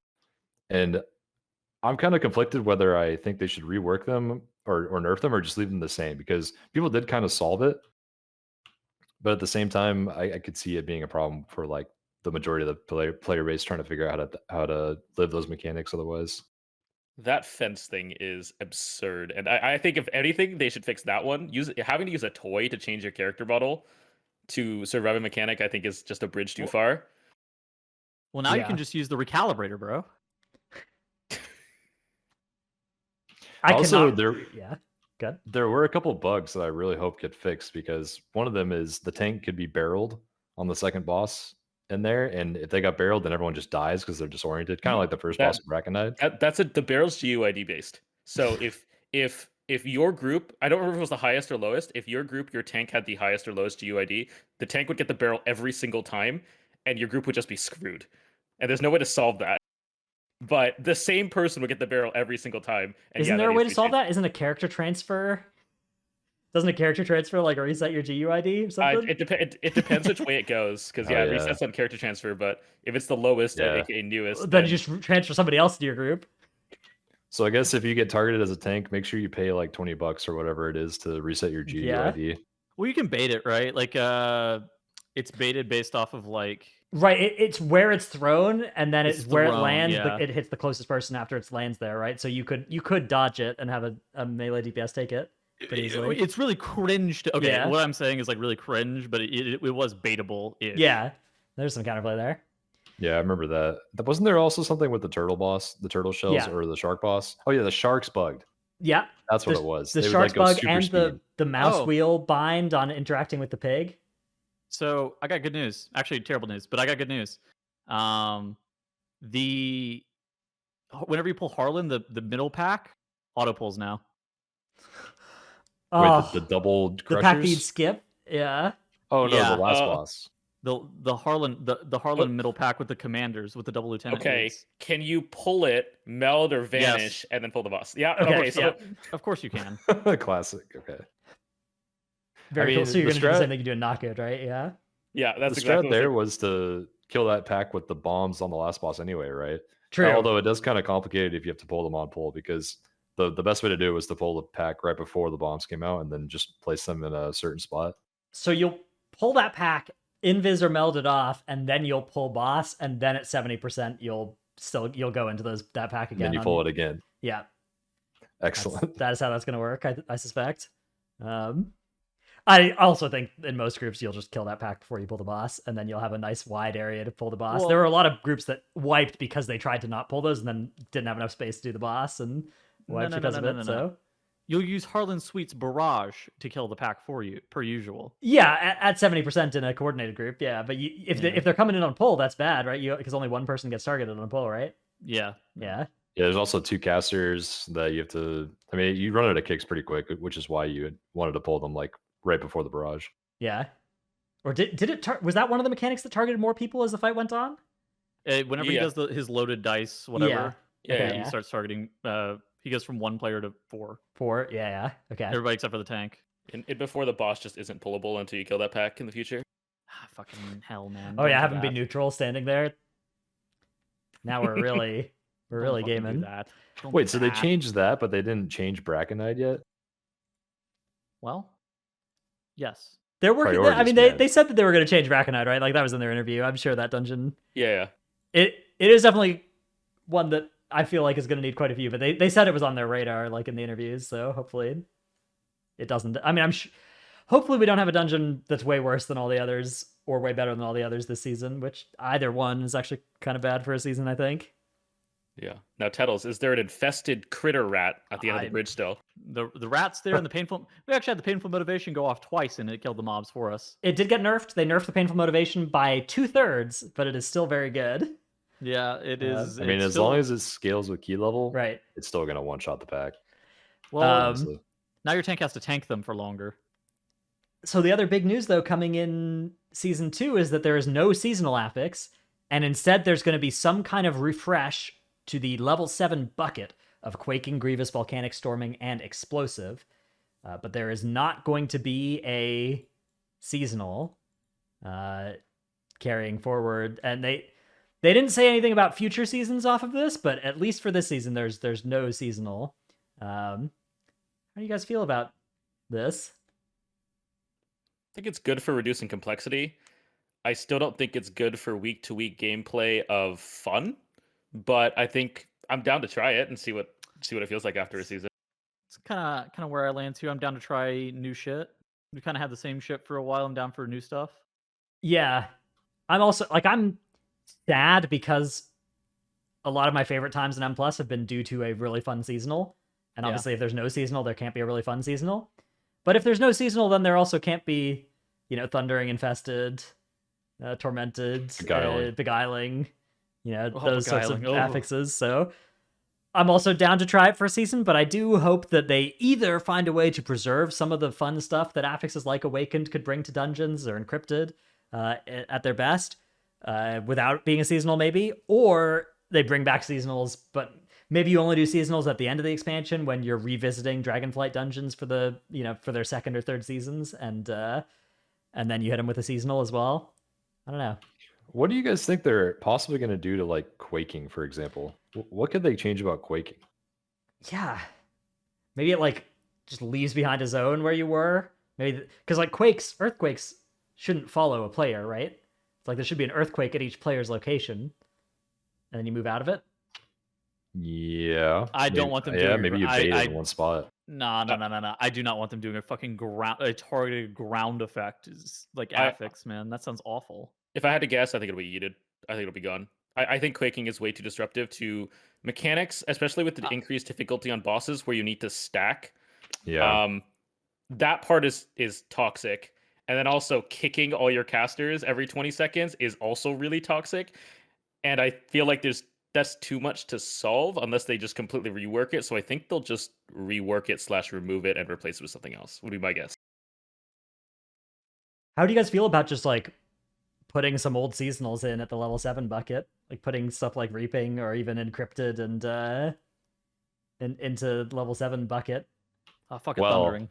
Speaker 2: And I'm kind of conflicted whether I think they should rework them or nerf them or just leave them the same, because people did kind of solve it. But at the same time, I could see it being a problem for like the majority of the player base trying to figure out how to live those mechanics otherwise.
Speaker 4: That fence thing is absurd, and I think if anything, they should fix that one. Having to use a toy to change your character model to survive a mechanic, I think, is just a bridge too far.
Speaker 3: Well, now you
Speaker 1: Yeah.
Speaker 3: can just use the recalibrator, bro.
Speaker 1: I
Speaker 2: Also,
Speaker 1: cannot. Yeah. Good.
Speaker 2: There were a couple bugs that I really hope get fixed, because one of them is the tank could be barreled on the second boss in there, and if they got barreled, then everyone just dies because they're disoriented, kind of like the first boss of Braconide.
Speaker 4: The barrel's GUID based. So if your group, I don't remember if it was the highest or lowest, if your tank had the highest or lowest GUID, the tank would get the barrel every single time, and your group would just be screwed. And there's no way to solve that. But the same person would get the barrel every single time. And
Speaker 1: Isn't there a way to solve that? Isn't a character transfer? Doesn't a character transfer like reset your GUID or something?
Speaker 4: It depends which way it goes, because it resets on character transfer. But if it's the lowest, aka newest,
Speaker 1: then you just transfer somebody else to your group.
Speaker 2: So I guess if you get targeted as a tank, make sure you pay like $20 or whatever it is to reset your GUID.
Speaker 1: Yeah.
Speaker 3: Well, you can bait it, right? Like, it's baited based off of like.
Speaker 1: Right, it's where it's thrown, and then it's where it lands.
Speaker 3: Yeah.
Speaker 1: It hits the closest person after it lands there, right? So you could dodge it and have a melee DPS take it pretty easily.
Speaker 3: It's really cringe. Okay,
Speaker 1: Yeah.
Speaker 3: what I'm saying is like really cringe, but it was baitable.
Speaker 1: Yeah, there's some counterplay there.
Speaker 2: Yeah, I remember that. Wasn't there also something with the turtle boss, the turtle shells, or the shark boss? Oh yeah, the sharks bugged.
Speaker 1: Yeah,
Speaker 2: that's what it was.
Speaker 1: The sharks bug and the mouse wheel bind on interacting with the pig.
Speaker 3: So I got good news. Actually, terrible news, but I got good news. Whenever you pull Harlan, the middle pack auto pulls now.
Speaker 2: Wait, the double crushers?
Speaker 1: The pack that you'd skip? Yeah.
Speaker 2: Oh no, the last boss.
Speaker 3: The Harlan middle pack with the commanders with the double lieutenant.
Speaker 4: Okay, can you pull it, meld or vanish, and then pull the boss? Yeah.
Speaker 1: Okay.
Speaker 3: Of course you can.
Speaker 2: Classic. Okay.
Speaker 1: Very cool. So you're gonna do the same thing you do in Knockout, right? Yeah.
Speaker 4: Yeah, that's
Speaker 2: the
Speaker 4: exactly
Speaker 2: strat there was to kill that pack with the bombs on the last boss anyway, right?
Speaker 1: True.
Speaker 2: Although it does kind of complicated if you have to pull them on pull, because the best way to do it was to pull the pack right before the bombs came out and then just place them in a certain spot.
Speaker 1: So you'll pull that pack, invis or meld it off, and then you'll pull boss, and then at 70% you'll go into that pack again.
Speaker 2: And then you pull it again.
Speaker 1: Yeah.
Speaker 2: Excellent.
Speaker 1: That is how that's gonna work, I suspect. I also think in most groups you'll just kill that pack before you pull the boss, and then you'll have a nice wide area to pull the boss. Well, there were a lot of groups that wiped because they tried to not pull those and then didn't have enough space to do the boss and wiped because of it. So
Speaker 3: you'll use Harlan Sweet's barrage to kill the pack for you, per usual.
Speaker 1: Yeah, at 70% in a coordinated group. Yeah, but if they're coming in on pull, that's bad, right? Because only one person gets targeted on pull, right?
Speaker 3: Yeah.
Speaker 1: Yeah.
Speaker 2: Yeah, there's also two casters that you have to. I mean, you run out of kicks pretty quick, which is why you wanted to pull them like right before the barrage.
Speaker 1: Yeah. Or did it? Was that one of the mechanics that targeted more people as the fight went on?
Speaker 3: Whenever he does his loaded dice, whatever.
Speaker 1: Yeah.
Speaker 3: He starts targeting. He goes from 1 player to 4.
Speaker 1: 4. Yeah. Okay.
Speaker 3: Everybody except for the tank.
Speaker 4: And before the boss just isn't pullable until you kill that pack in the future.
Speaker 3: Fucking hell, man.
Speaker 1: Oh yeah, having been neutral standing there. Now we're really gaming.
Speaker 3: That.
Speaker 2: Wait, so they changed that, but they didn't change Braconide yet?
Speaker 3: Well, yes.
Speaker 1: They're working. I mean, they said that they were going to change Braconide, right? Like that was in their interview. I'm sure that dungeon.
Speaker 4: Yeah.
Speaker 1: It is definitely one that I feel like is going to need quite a few, but they said it was on their radar, like in the interviews. So hopefully, it doesn't. I mean, hopefully we don't have a dungeon that's way worse than all the others or way better than all the others this season. Which either one is actually kind of bad for a season, I think.
Speaker 4: Yeah. Now, Tettles, is there an infested critter rat at the end of the bridge still?
Speaker 3: The rat's there and the painful... We actually had the painful motivation go off twice and it killed the mobs for us.
Speaker 1: It did get nerfed. They nerfed the painful motivation by 2/3, but it is still very good.
Speaker 3: Yeah, it is.
Speaker 2: I mean, as long as it scales with key level,
Speaker 1: right,
Speaker 2: it's still going to one-shot the pack.
Speaker 3: Well, now your tank has to tank them for longer.
Speaker 1: So the other big news, though, coming in Season 2 is that there is no seasonal affix, and instead there's going to be some kind of refresh to the level 7 bucket of Quaking, Grievous, Volcanic, Storming, and Explosive. But there is not going to be a seasonal carrying forward. And they didn't say anything about future seasons off of this, but at least for this season, there's no seasonal. How do you guys feel about this?
Speaker 4: I think it's good for reducing complexity. I still don't think it's good for week-to-week gameplay of fun, but I think I'm down to try it and see what it feels like after a season.
Speaker 3: It's kind of where I land too. I'm down to try new shit. We kind of had the same shit for a while. I'm down for new stuff.
Speaker 1: Yeah. I'm also like, I'm sad because a lot of my favorite times in M Plus have been due to a really fun seasonal. And obviously if there's no seasonal, there can't be a really fun seasonal. But if there's no seasonal, then there also can't be, Thundering Infested, Tormented, Beguiling, those sorts of affixes. So I'm also down to try it for a season, but I do hope that they either find a way to preserve some of the fun stuff that affixes like Awakened could bring to dungeons or Encrypted at their best, without being a seasonal maybe, or they bring back seasonals, but maybe you only do seasonals at the end of the expansion when you're revisiting Dragonflight dungeons for the, for their second or third seasons, and then you hit them with a seasonal as well. I don't know.
Speaker 2: What do you guys think they're possibly going to do to like Quaking, for example? What could they change about Quaking?
Speaker 1: Yeah, maybe it like just leaves behind a zone where you were. Maybe because like earthquakes shouldn't follow a player, right? It's like there should be an earthquake at each player's location, and then you move out of it.
Speaker 2: Yeah,
Speaker 3: I don't want them
Speaker 2: doing.
Speaker 3: Yeah,
Speaker 2: maybe you bait it in one spot.
Speaker 3: No. I do not want them doing a fucking targeted ground effect. Is like affix, man. That sounds awful.
Speaker 4: If I had to guess, I think it'll be yeeted. I think it'll be gone. I think Quaking is way too disruptive to mechanics, especially with the increased difficulty on bosses where you need to stack.
Speaker 2: Yeah.
Speaker 4: That part is toxic. And then also kicking all your casters every 20 seconds is also really toxic. And I feel like that's too much to solve unless they just completely rework it. So I think they'll just rework it / remove it and replace it with something else, would be my guess.
Speaker 1: How do you guys feel about just like putting some old seasonals in at the level 7 bucket? Like putting stuff like Reaping or even Encrypted and into level 7 bucket?
Speaker 3: Fucking Thundering.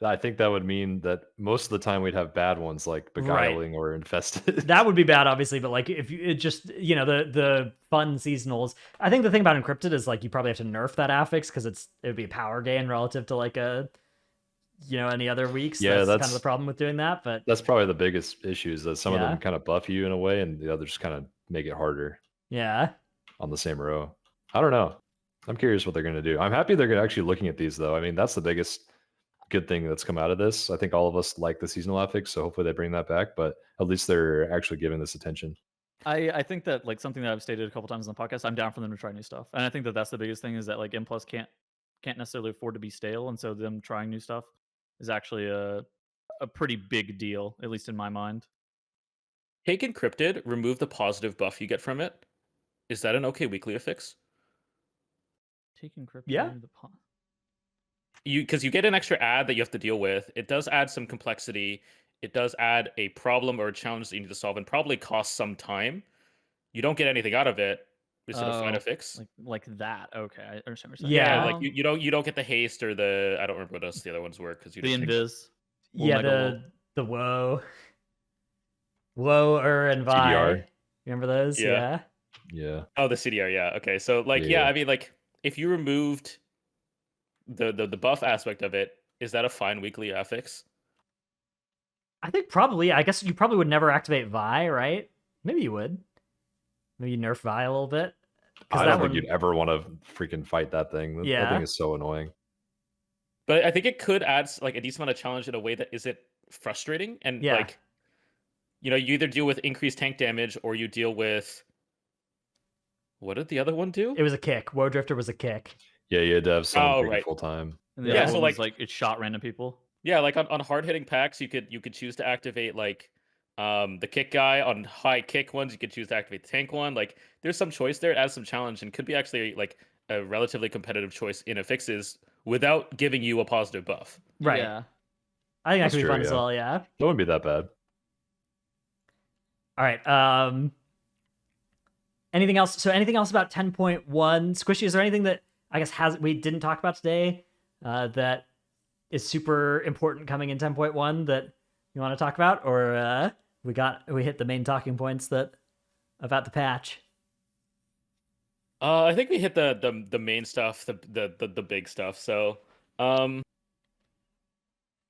Speaker 2: I think that would mean that most of the time we'd have bad ones like Beguiling or Infested.
Speaker 1: That would be bad, obviously, but like if you just, the fun seasonals. I think the thing about Encrypted is like you probably have to nerf that affix because it would be a power gain relative to like any other weeks.
Speaker 2: Yeah,
Speaker 1: that's kind of the problem with doing that. But
Speaker 2: that's probably the biggest issue is that some of them kind of buff you in a way and the others kind of make it harder.
Speaker 1: Yeah.
Speaker 2: On the same row. I don't know. I'm curious what they're going to do. I'm happy they're actually looking at these though. I mean, that's the biggest good thing that's come out of this. I think all of us like the seasonal affix, so hopefully they bring that back, but at least they're actually giving this attention.
Speaker 3: I think that like something that I've stated a couple times on the podcast, I'm down for them to try new stuff. And I think that that's the biggest thing is that like M Plus can't necessarily afford to be stale, and so them trying new stuff is actually a pretty big deal, at least in my mind.
Speaker 4: Take Encrypted, remove the positive buff you get from it. Is that an okay weekly affix?
Speaker 3: Take Encrypted,
Speaker 1: yeah.
Speaker 4: Because you get an extra ad that you have to deal with. It does add some complexity. It does add a problem or a challenge that you need to solve and probably cost some time. You don't get anything out of it. Is it a fine fix?
Speaker 3: Like that? Okay, I understand what you're saying.
Speaker 1: Yeah,
Speaker 4: like you don't get the haste or the I don't remember what else the other ones were because you
Speaker 3: the invis.
Speaker 1: Yeah, the woe and Vi.
Speaker 2: CDR.
Speaker 1: Remember those? Yeah.
Speaker 4: Oh, the CDR. Yeah. Okay. So like I mean like if you removed the buff aspect of it, is that a fine weekly affix?
Speaker 1: I think probably. I guess you probably would never activate Vi, right? Maybe you would. Maybe you nerf Vi a little bit.
Speaker 2: I don't think you'd ever want to freaking fight that thing. That thing is so annoying.
Speaker 4: But I think it could add like a decent amount of challenge in a way that isn't frustrating. And like, you either deal with increased tank damage or you deal with what did the other one do?
Speaker 1: It was a kick. Woe Drifter was a kick.
Speaker 2: Yeah, you had to have someone full time.
Speaker 3: And so like it shot random people.
Speaker 4: Yeah, like on hard hitting packs, you could choose to activate like the kick guy. On high kick ones, you could choose to activate the tank one. Like there's some choice there, it adds some challenge, and could be actually like a relatively competitive choice in affixes without giving you a positive buff.
Speaker 1: Right.
Speaker 3: Yeah.
Speaker 1: I think that could be fun as well, yeah.
Speaker 2: That wouldn't be that bad.
Speaker 1: All right. Anything else? So anything else about 10.1? Squishy, is there anything that I guess we didn't talk about today that is super important coming in 10.1 that you want to talk about, or we hit the main talking points that about the patch?
Speaker 4: I think we hit the main stuff, the big stuff. So,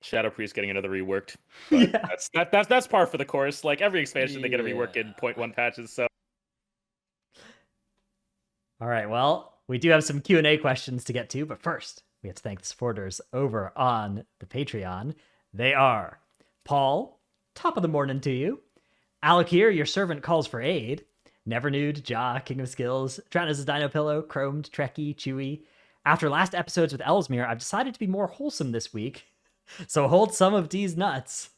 Speaker 4: Shadow Priest getting another reworked. But
Speaker 1: Yeah.
Speaker 4: that's par for the course. Like every expansion, they get a rework in 0.1 patches. So.
Speaker 1: All right. Well, we do have some Q&A questions to get to, but first, we have to thank the supporters over on the Patreon. They are Paul, top of the morning to you. Alec here, your servant calls for aid. Never Nude, Ja, King of Skills, Travis' Dino Pillow, Chromed, Trekkie, Chewy. After last episodes with Ellesmere, I've decided to be more wholesome this week, so hold some of D's nuts.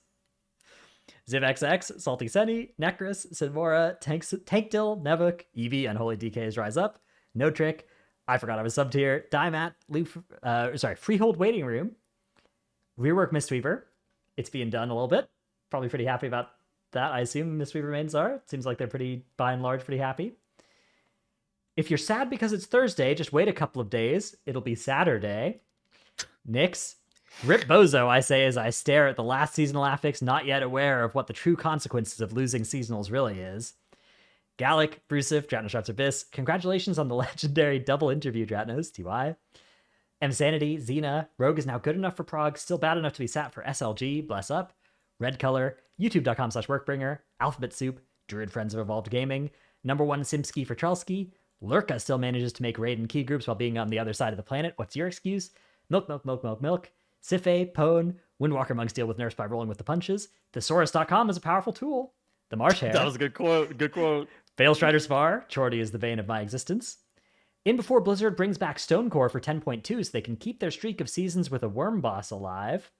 Speaker 1: ZivXX, Salty Senny, Necros, Sidmora, Tankdill, Nevuk, Eevee, Unholy DKs Rise Up, No Trick, I forgot I was sub tier, Diemat, Freehold Waiting Room, Rework Mistweaver. It's being done a little bit. Probably pretty happy about that. I assume Mistweaver mains are. It seems like they're pretty, by and large, pretty happy. If you're sad because it's Thursday, just wait a couple of days. It'll be Saturday. Nyx, Rip Bozo, I say as I stare at the last seasonal affix, not yet aware of what the true consequences of losing seasonals really is. Gallic, Brusif, Dratnoshots Abyss, congratulations on the legendary double interview, Dratnos, TY. Msanity, Xena, Rogue is now good enough for Prague, still bad enough to be sat for SLG, bless up. Red Color, youtube.com/workbringer, Alphabet Soup, Druid Friends of Evolved Gaming, number one Simski for Trelsky, Lurka still manages to make raid in key groups while being on the other side of the planet. What's your excuse? Milk, Sifei, Pone, Windwalker Monks deal with nerfs by rolling with the punches. Thesaurus.com is a powerful tool. The Marsh Hare.
Speaker 3: That was a good quote. Good quote.
Speaker 1: Failstrider Spar, Chordy is the bane of my existence. In before Blizzard brings back Stonecore for 10.2 so they can keep their streak of seasons with a worm boss alive.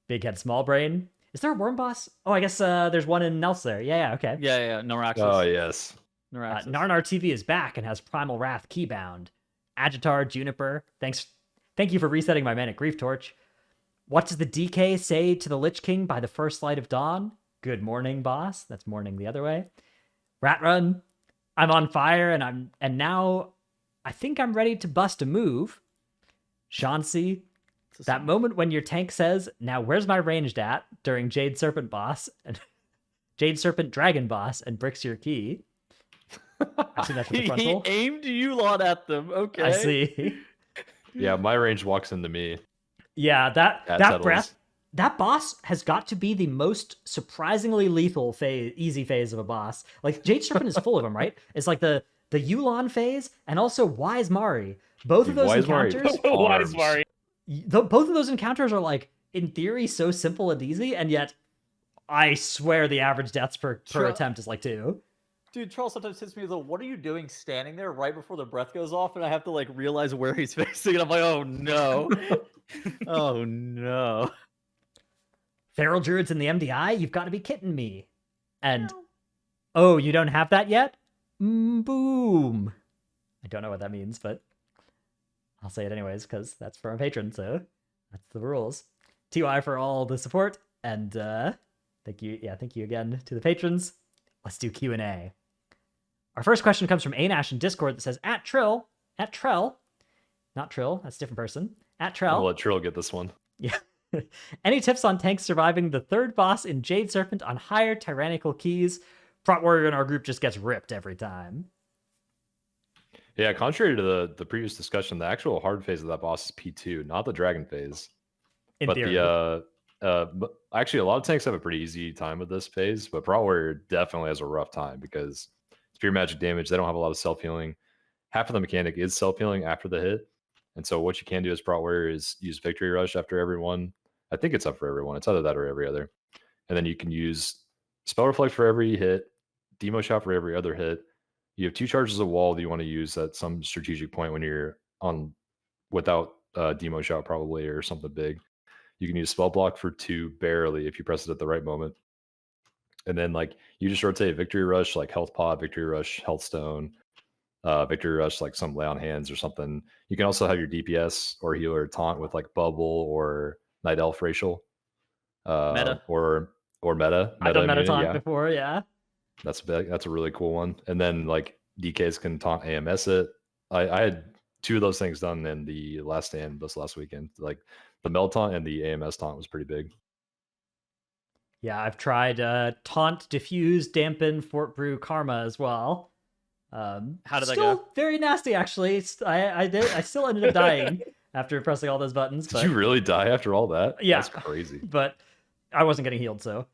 Speaker 1: Big Head Small Brain. Is there a worm boss? Oh, I guess there's one in Nels there. Yeah, okay.
Speaker 3: Yeah. Noraxis.
Speaker 2: Oh, yes.
Speaker 1: Narnar TV is back and has Primal Wrath keybound. Agitar, Juniper, thank you for resetting my Manic Grief Torch. What does the DK say to the Lich King by the first light of dawn? Good morning, boss. That's morning the other way. Rat Run, I'm on fire and now I think I'm ready to bust a move. Chauncey, that moment when your tank says, now where's my ranged at, during Jade Serpent boss and Jade Serpent Dragon boss and bricks your key. I see that's with the frontal.
Speaker 3: He aimed you lot at them. Okay.
Speaker 1: I see.
Speaker 2: Yeah, my range walks into me.
Speaker 1: Yeah, that
Speaker 2: settles.
Speaker 1: breath, that boss has got to be the most surprisingly lethal easy phase of a boss. Like Jade Serpent is full of them, right? It's like the Yu'lon phase and also Wise Mari. Both of those encounters.
Speaker 4: Wise Mari.
Speaker 1: Both of those encounters are like in theory so simple and easy, and yet I swear the average deaths per attempt is like 2.
Speaker 3: Dude, Charles sometimes hits me as though, what are you doing standing there right before the breath goes off? And I have to like realize where he's facing. And I'm like, oh no. Oh no.
Speaker 1: Feral Druids in the MDI? You've got to be kidding me. And, oh, you don't have that yet? Boom. I don't know what that means, but I'll say it anyways, because that's for a patron, so that's the rules. TY for all the support, and thank you again to the patrons. Let's do Q&A. Our first question comes from Anash in Discord that says, at Trell, not Trill, that's a different person, at Trell.
Speaker 2: I'll let Trill get this one.
Speaker 1: Yeah. Any tips on tanks surviving the third boss in Jade Serpent on higher tyrannical keys? Prot Warrior in our group just gets ripped every time.
Speaker 2: Yeah, contrary to the previous discussion, the actual hard phase of that boss is P2, not the dragon phase.
Speaker 1: In
Speaker 2: but
Speaker 1: theory.
Speaker 2: Actually, a lot of tanks have a pretty easy time with this phase, but Prot Warrior definitely has a rough time because spear magic damage, they don't have a lot of self-healing. Half of the mechanic is self-healing after the hit. And so what you can do as Prot Warrior is use Victory Rush after every one. I think it's up for everyone. It's either that or every other. And then you can use Spell Reflect for every hit, Demo Shot for every other hit. You have 2 charges of wall that you want to use at some strategic point when you're on without Demo Shot probably or something big. You can use Spell Block for 2 barely if you press it at the right moment. And then like you just rotate Victory Rush like Health Pod, Victory Rush, Health Stone, Victory Rush like some Lay on Hands or something. You can also have your DPS or healer taunt with like Bubble or Night Elf Racial.
Speaker 3: Meta.
Speaker 2: Or meta.
Speaker 1: I've done meta
Speaker 2: immunity,
Speaker 1: taunt before, yeah.
Speaker 2: That's a really cool one. And then like DKs can taunt AMS it. I had 2 of those things done in the last stand this last weekend. Like the meld taunt and the AMS taunt was pretty big.
Speaker 1: Yeah, I've tried taunt, diffuse, dampen, fort brew, karma as well.
Speaker 3: How did that
Speaker 1: still
Speaker 3: go?
Speaker 1: very nasty, actually. I still ended up dying after pressing all those buttons.
Speaker 2: Did you really die after all that?
Speaker 1: Yeah,
Speaker 2: That's crazy.
Speaker 1: But I wasn't getting healed, so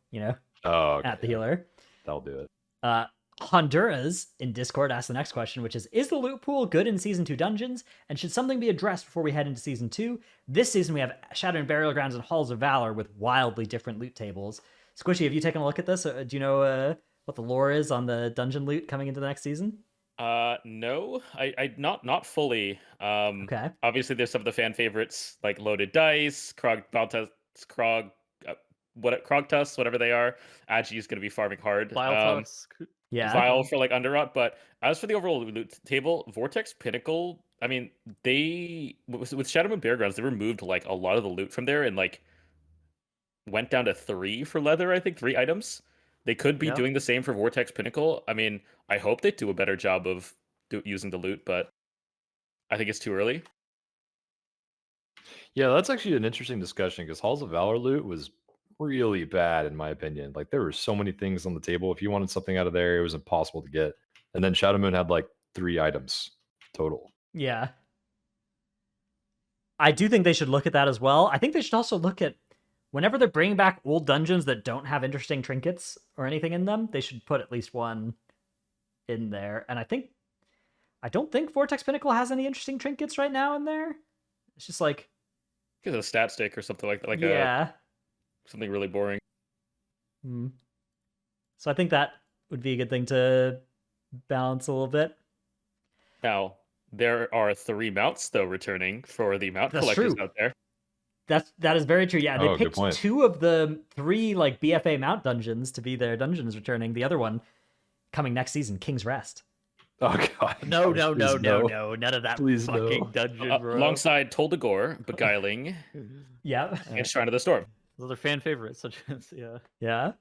Speaker 2: Oh, okay.
Speaker 1: at the healer.
Speaker 2: That'll do it.
Speaker 1: Honduras in Discord asked the next question, which is the loot pool good in Season 2 dungeons? And should something be addressed before we head into Season 2? This season we have Shadow and Burial Grounds and Halls of Valor with wildly different loot tables. Squishy, have you taken a look at this? Do you know what the lore is on the dungeon loot coming into the next season?
Speaker 4: No, I not fully.
Speaker 1: Okay.
Speaker 4: Obviously, there's some of the fan favorites like loaded dice, Krogtusk, whatever they are. Agi is going to be farming hard.
Speaker 1: Yeah.
Speaker 4: Vile for like Underrot, but as for the overall loot table, Vortex Pinnacle, I mean, they with Shadow and Bear Grounds, they removed like a lot of the loot from there and like went down to 3 for leather. I think 3 items. They could be doing the same for Vortex Pinnacle. I mean, I hope they do a better job of using the loot, but I think it's too early.
Speaker 2: Yeah, that's actually an interesting discussion because Halls of Valor loot was really bad in my opinion. Like there were so many things on the table. If you wanted something out of there, it was impossible to get. And then Shadow Moon had like 3 items total.
Speaker 1: Yeah. I do think they should look at that as well. I think they should also look at whenever they're bringing back old dungeons that don't have interesting trinkets or anything in them, they should put at least one in there. And I don't think Vortex Pinnacle has any interesting trinkets right now in there. It's just like
Speaker 4: get a stat stick or something like that.
Speaker 1: Like
Speaker 4: something really boring.
Speaker 1: So I think that would be a good thing to balance a little bit.
Speaker 4: Now, there are 3 mounts though returning for the mount collectors out there.
Speaker 1: That is very true. Yeah, they picked 2 of the 3 like BFA mount dungeons to be their dungeons returning. The other one coming next season, King's Rest.
Speaker 2: Oh god.
Speaker 3: No. None of that fucking dungeon, bro.
Speaker 4: Alongside Tol de Gore, Beguiling.
Speaker 1: Yeah.
Speaker 4: And Shrine of the Storm.
Speaker 3: Those are fan favorites, such as
Speaker 1: Yeah.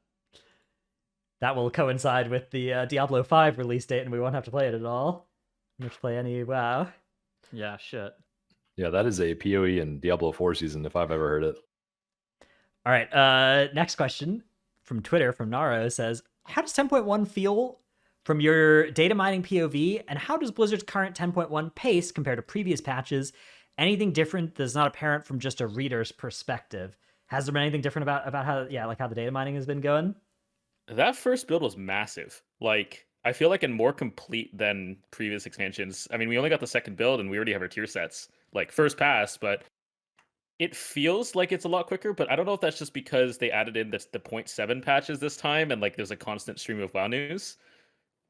Speaker 1: That will coincide with the Diablo 5 release date, and we won't have to play it at all. We won't have to play any WoW.
Speaker 3: Yeah, shit.
Speaker 2: Yeah, that is a PoE and Diablo 4 season if I've ever heard it.
Speaker 1: All right, next question from Twitter from Naro says, how does 10.1 feel from your data mining POV, and how does Blizzard's current 10.1 pace compare to previous patches? Anything different that's not apparent from just a reader's perspective? Has there been anything different about how the data mining has been going?
Speaker 4: That first build was massive. Like, I feel like and more complete than previous expansions. I mean, we only got the second build and we already have our tier sets, like first pass, but it feels like it's a lot quicker, but I don't know if that's just because they added in the 0.7 patches this time and like there's a constant stream of WoW news.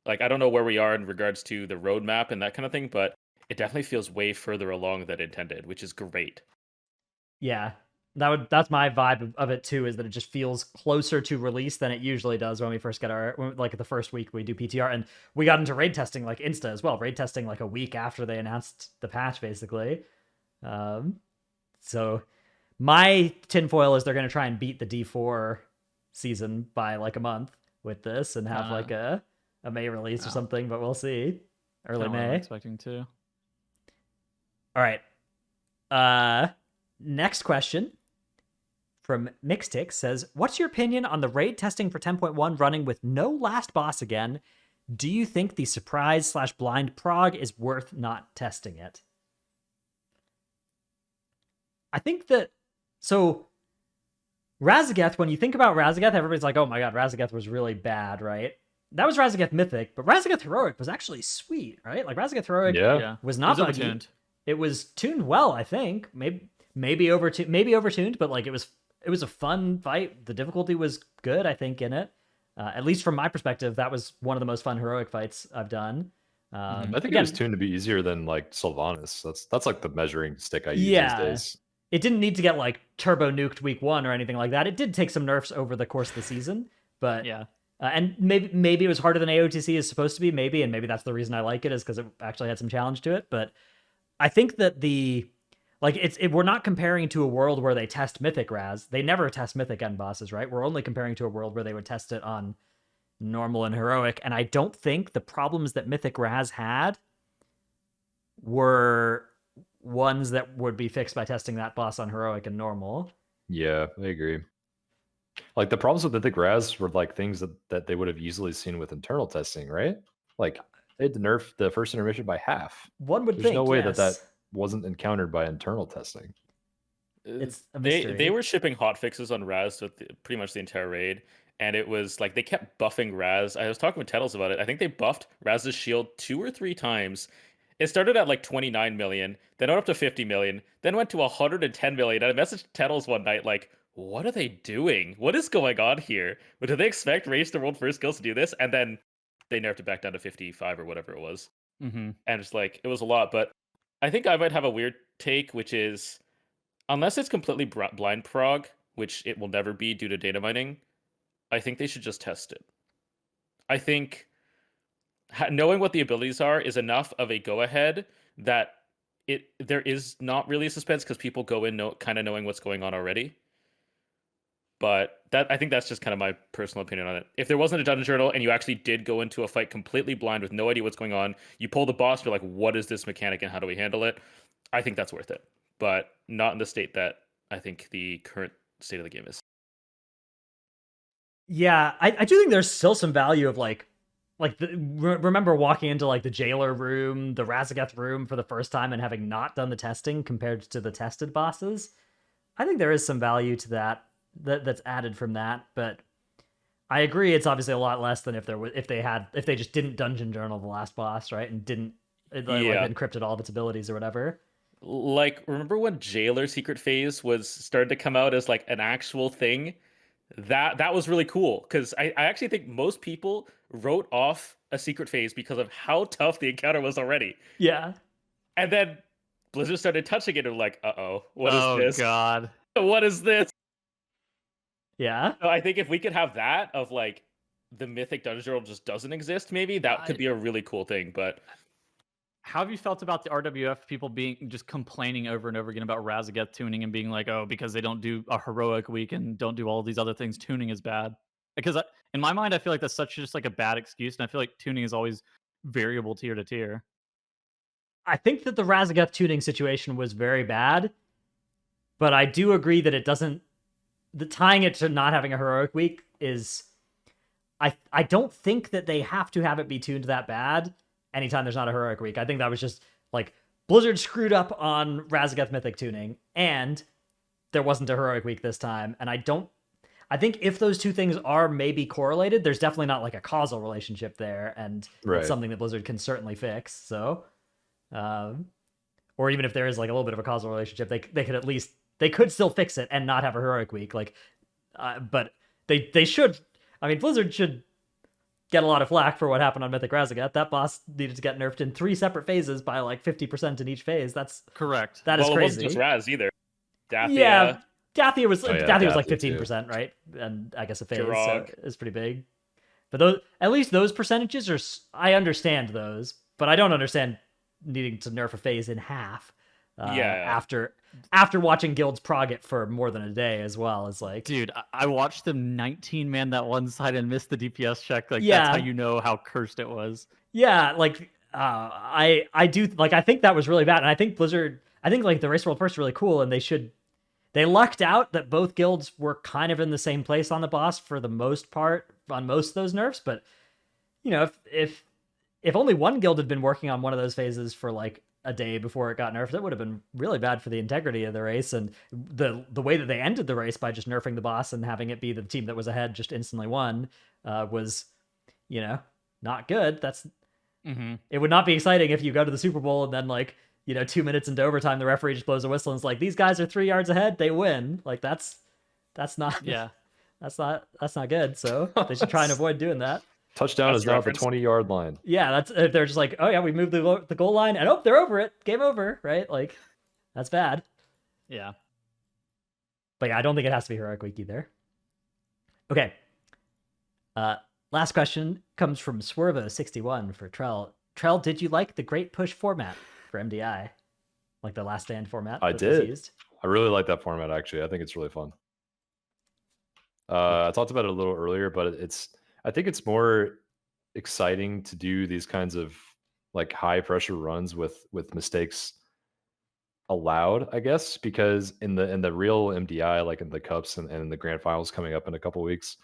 Speaker 4: Like, I don't know where we are in regards to the roadmap and that kind of thing, but it definitely feels way further along than intended, which is great.
Speaker 1: Yeah. That's my vibe of it too, is that it just feels closer to release than it usually does when we first get the first week we do PTR, and we got into raid testing like insta as well. Raid testing like a week after they announced the patch, basically. So my tinfoil is they're going to try and beat the D4 season by like a month with this and have like a May release or something, but we'll see. Early May.
Speaker 3: I'm expecting to.
Speaker 1: All right. Next question from Mixtix says, what's your opinion on the raid testing for 10.1 running with no last boss again? Do you think the surprise/blind prog is worth not testing it? I think that, so Razageth, when you think about Razageth, everybody's like, oh my god, Razageth was really bad, right? That was Razageth Mythic, but Razageth Heroic was actually sweet, right? Like Razageth Heroic was not buggy. It was tuned well, I think. Maybe overtuned, but like it was a fun fight. The difficulty was good, I think, in it. At least from my perspective, that was one of the most fun heroic fights I've done.
Speaker 2: I think it was tuned to be easier than like Sylvanas. That's like the measuring stick I use these days.
Speaker 1: It didn't need to get like turbo nuked week 1 or anything like that. It did take some nerfs over the course of the season, but and maybe it was harder than AOTC is supposed to be, and maybe that's the reason I like it, is because it actually had some challenge to it. But I think that we're not comparing to a world where they test Mythic Raz. They never test Mythic end bosses, right? We're only comparing to a world where they would test it on normal and heroic, and I don't think the problems that Mythic Raz had were ones that would be fixed by testing that boss on heroic and normal.
Speaker 2: Yeah, I agree. Like the problems with Mythic Raz were like things that they would have easily seen with internal testing, right? Like they had to nerf the first intermission by half.
Speaker 1: One would
Speaker 2: There's
Speaker 1: think,
Speaker 2: no way
Speaker 1: yes.
Speaker 2: that wasn't encountered by internal testing.
Speaker 1: It's a
Speaker 4: They
Speaker 1: mystery.
Speaker 4: were shipping hotfixes on Raz with pretty much the entire raid, and it was like they kept buffing Raz. I was talking with Tettles about it. I think they buffed Raz's shield 2 or 3 times. It started at like 29 million, then went up to 50 million, then went to 110 million. And I messaged Tettles one night like, what are they doing? What is going on here? But do they expect Race to World First Skills to do this? And then they nerfed it back down to 55 or whatever it was.
Speaker 3: Mm-hmm.
Speaker 4: And it's like, it was a lot. But I think I might have a weird take, which is, unless it's completely blind prog, which it will never be due to data mining, I think they should just test it. I think knowing what the abilities are is enough of a go-ahead that there is not really a suspense because people go in kind of knowing what's going on already. But I think that's just kind of my personal opinion on it. If there wasn't a dungeon journal and you actually did go into a fight completely blind with no idea what's going on, you pull the boss, you're like, what is this mechanic and how do we handle it? I think that's worth it. But not in the state that I think the current state of the game is.
Speaker 1: Yeah, I do think there's still some value of remember walking into like the jailer room, the Razageth room for the first time and having not done the testing compared to the tested bosses. I think there is some value to that's added from that, but I agree it's obviously a lot less than if they just didn't dungeon journal the last boss, right? And didn't like encrypted all of its abilities or whatever.
Speaker 4: Like, remember when Jailer Secret Phase was started to come out as like an actual thing? That was really cool because I actually think most people wrote off a secret phase because of how tough the encounter was already.
Speaker 1: Yeah.
Speaker 4: And then Blizzard started touching it and like, what is this?
Speaker 3: Oh god.
Speaker 4: What is this?
Speaker 1: Yeah.
Speaker 4: So I think if we could have that of like the mythic dungeon journal just doesn't exist, maybe that could be a really cool thing. But
Speaker 3: how have you felt about the RWF people being just complaining over and over again about Razageth tuning and being like, oh, because they don't do a heroic week and don't do all these other things, tuning is bad? Because in my mind, I feel like that's just like a bad excuse, and I feel like tuning is always variable tier to tier.
Speaker 1: I think that the Razageth tuning situation was very bad, but I do agree that it doesn't. Tying it to not having a heroic week is, I don't think that they have to have it be tuned that bad anytime there's not a heroic week. I think that was just like Blizzard screwed up on Razageth Mythic tuning, and there wasn't a heroic week this time. And I think if those two things are maybe correlated, there's definitely not like a causal relationship there, and it's something that Blizzard can certainly fix. So, or even if there is like a little bit of a causal relationship, they could still fix it and not have a heroic week. Like, but they should. I mean, Blizzard should get a lot of flack for what happened on Mythic Razageth. That boss needed to get nerfed in 3 separate phases by like 50% in each phase. That's
Speaker 3: correct.
Speaker 1: That is crazy.
Speaker 4: It wasn't just Raz either. Dathia.
Speaker 1: Yeah, Dathia was Dathia was like 15%,
Speaker 2: too.
Speaker 1: Right? And I guess a phase
Speaker 4: so
Speaker 1: is pretty big. But at least those percentages I understand those, but I don't understand needing to nerf a phase in half. After watching guilds prog it for more than a day as well. It's like,
Speaker 3: dude, I watched them 19-man that one side and missed the DPS check. Like, that's how you know how cursed it was.
Speaker 1: Yeah, like I do like, I think that was really bad, and I think Blizzard, I think like the Race World First is really cool, and they lucked out that both guilds were kind of in the same place on the boss for the most part on most of those nerfs. But you know, if only one guild had been working on one of those phases for like a day before it got nerfed, that would have been really bad for the integrity of the race, and the way that they ended the race by just nerfing the boss and having it be the team that was ahead just instantly won was, you know, not good. That's It would not be exciting if you go to the Super Bowl and then like, you know, 2 minutes into overtime the referee just blows a whistle and it's like, these guys are 3 yards ahead, they win. Like that's not that's not good. So they should try and avoid doing that.
Speaker 2: Touchdown is now at the 20-yard line.
Speaker 1: Yeah, that's if they're just like, oh yeah, we moved the goal line, and they're over it. Game over, right? Like, that's bad.
Speaker 3: Yeah.
Speaker 1: But yeah, I don't think it has to be heroic week either. Okay. Last question comes from Swervo61 for Trell. Trell, did you like the Great Push format for MDI? Like the Last Stand format?
Speaker 2: I did. I really like that format, actually. I think it's really fun. I talked about it a little earlier, but I think it's more exciting to do these kinds of like high pressure runs with mistakes allowed, I guess, because in the real MDI, like in the cups and the grand finals coming up in a couple weeks,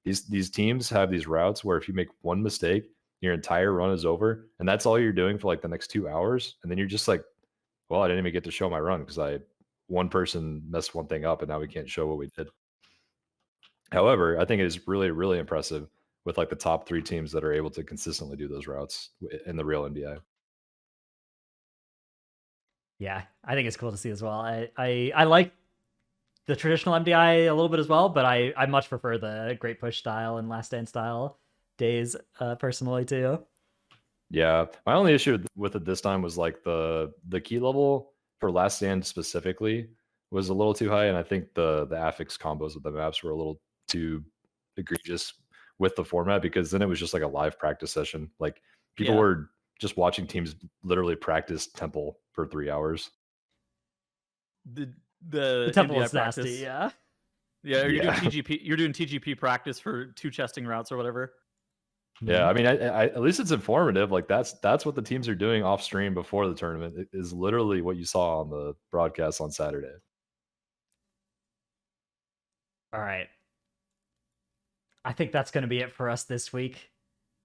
Speaker 2: these teams have these routes where if you make one mistake, your entire run is over, and that's all you're doing for like the next 2 hours, and then you're just like, well, I didn't even get to show my run because one person messed one thing up, and now we can't show what we did. However, I think it is really, really impressive with like the top 3 teams that are able to consistently do those routes in the real NBA.
Speaker 1: Yeah, I think it's cool to see as well. I like the traditional MDI a little bit as well, but I much prefer the Great Push style and Last Stand style days personally too.
Speaker 2: Yeah, my only issue with it this time was like the key level for Last Stand specifically was a little too high, and I think the affix combos of the maps were a little too egregious with the format, because then it was just like a live practice session. Like people
Speaker 3: Yeah.
Speaker 2: were just watching teams literally practice Temple for 3 hours.
Speaker 3: The
Speaker 1: The temple
Speaker 3: MDI
Speaker 1: is nasty,
Speaker 3: practice.
Speaker 1: yeah.
Speaker 3: Yeah, you're
Speaker 2: Yeah.
Speaker 3: doing TGP. You're doing TGP practice for 2 chesting routes or whatever.
Speaker 2: Yeah, I mean, I at least it's informative. Like that's what the teams are doing off stream before the tournament. It is literally what you saw on the broadcast on Saturday.
Speaker 1: All right. I think that's going to be it for us this week.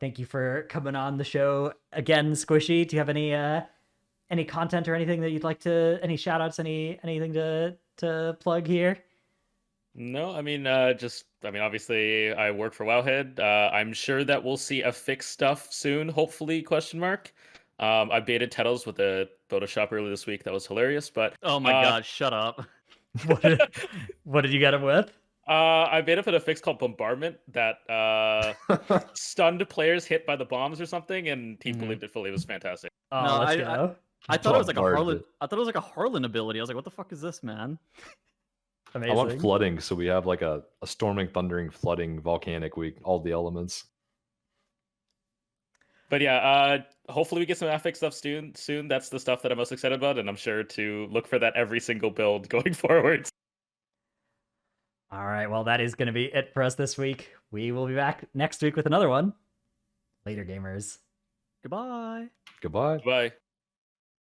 Speaker 1: Thank you for coming on the show again, Squishy. Do you have any content or anything that you'd like to, any shout outs, anything to plug here?
Speaker 4: No, I mean, obviously, I work for Wowhead. I'm sure that we'll see a fixed stuff soon. Hopefully, question mark. I baited Tettles with a Photoshop earlier this week. That was hilarious. But
Speaker 3: Oh my god, shut up.
Speaker 1: What did you get him with?
Speaker 4: I made up at a fix called Bombardment that stunned players hit by the bombs or something, and he believed it fully. It was fantastic.
Speaker 1: Oh,
Speaker 3: No,
Speaker 1: let's go.
Speaker 3: I thought it was like a Harlan.
Speaker 2: Bombardment.
Speaker 3: I thought it was like a Harlan ability. I was like, what the fuck is this, man?
Speaker 1: Amazing.
Speaker 2: I want flooding, so we have like a storming, thundering, flooding, volcanic week, all the elements.
Speaker 4: But yeah, hopefully we get some affix stuff soon. That's the stuff that I'm most excited about, and I'm sure to look for that every single build going forward.
Speaker 1: All right, well, that is going to be it for us this week. We will be back next week with another one. Later, gamers.
Speaker 3: Goodbye.
Speaker 2: Goodbye.
Speaker 4: Bye.